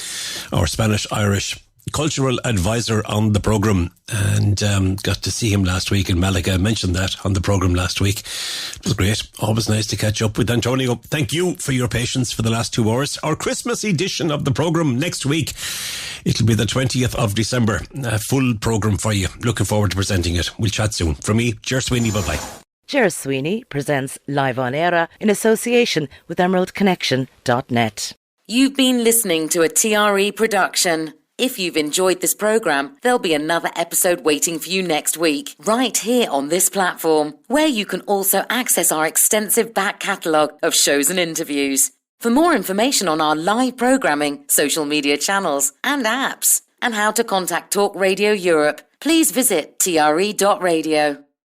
our Spanish-Irish cultural advisor on the programme, and got to see him last week in Malaga. I mentioned that on the programme last week. It was great. Always nice to catch up with Antonio. Thank you for your patience for the last 2 hours. Our Christmas edition of the programme next week. It'll be the 20th of December. A full programme for you. Looking forward to presenting it. We'll chat soon. From me, Ger Sweeney. Bye-bye. Ger Sweeney presents Live on Eire in association with emeraldconnection.net. You've been listening to a TRE production. If you've enjoyed this programme, there'll be another episode waiting for you next week, right here on this platform, where you can also access our extensive back catalogue of shows and interviews. For more information on our live programming, social media channels and apps, and how to contact Talk Radio Europe, please visit TRE.radio.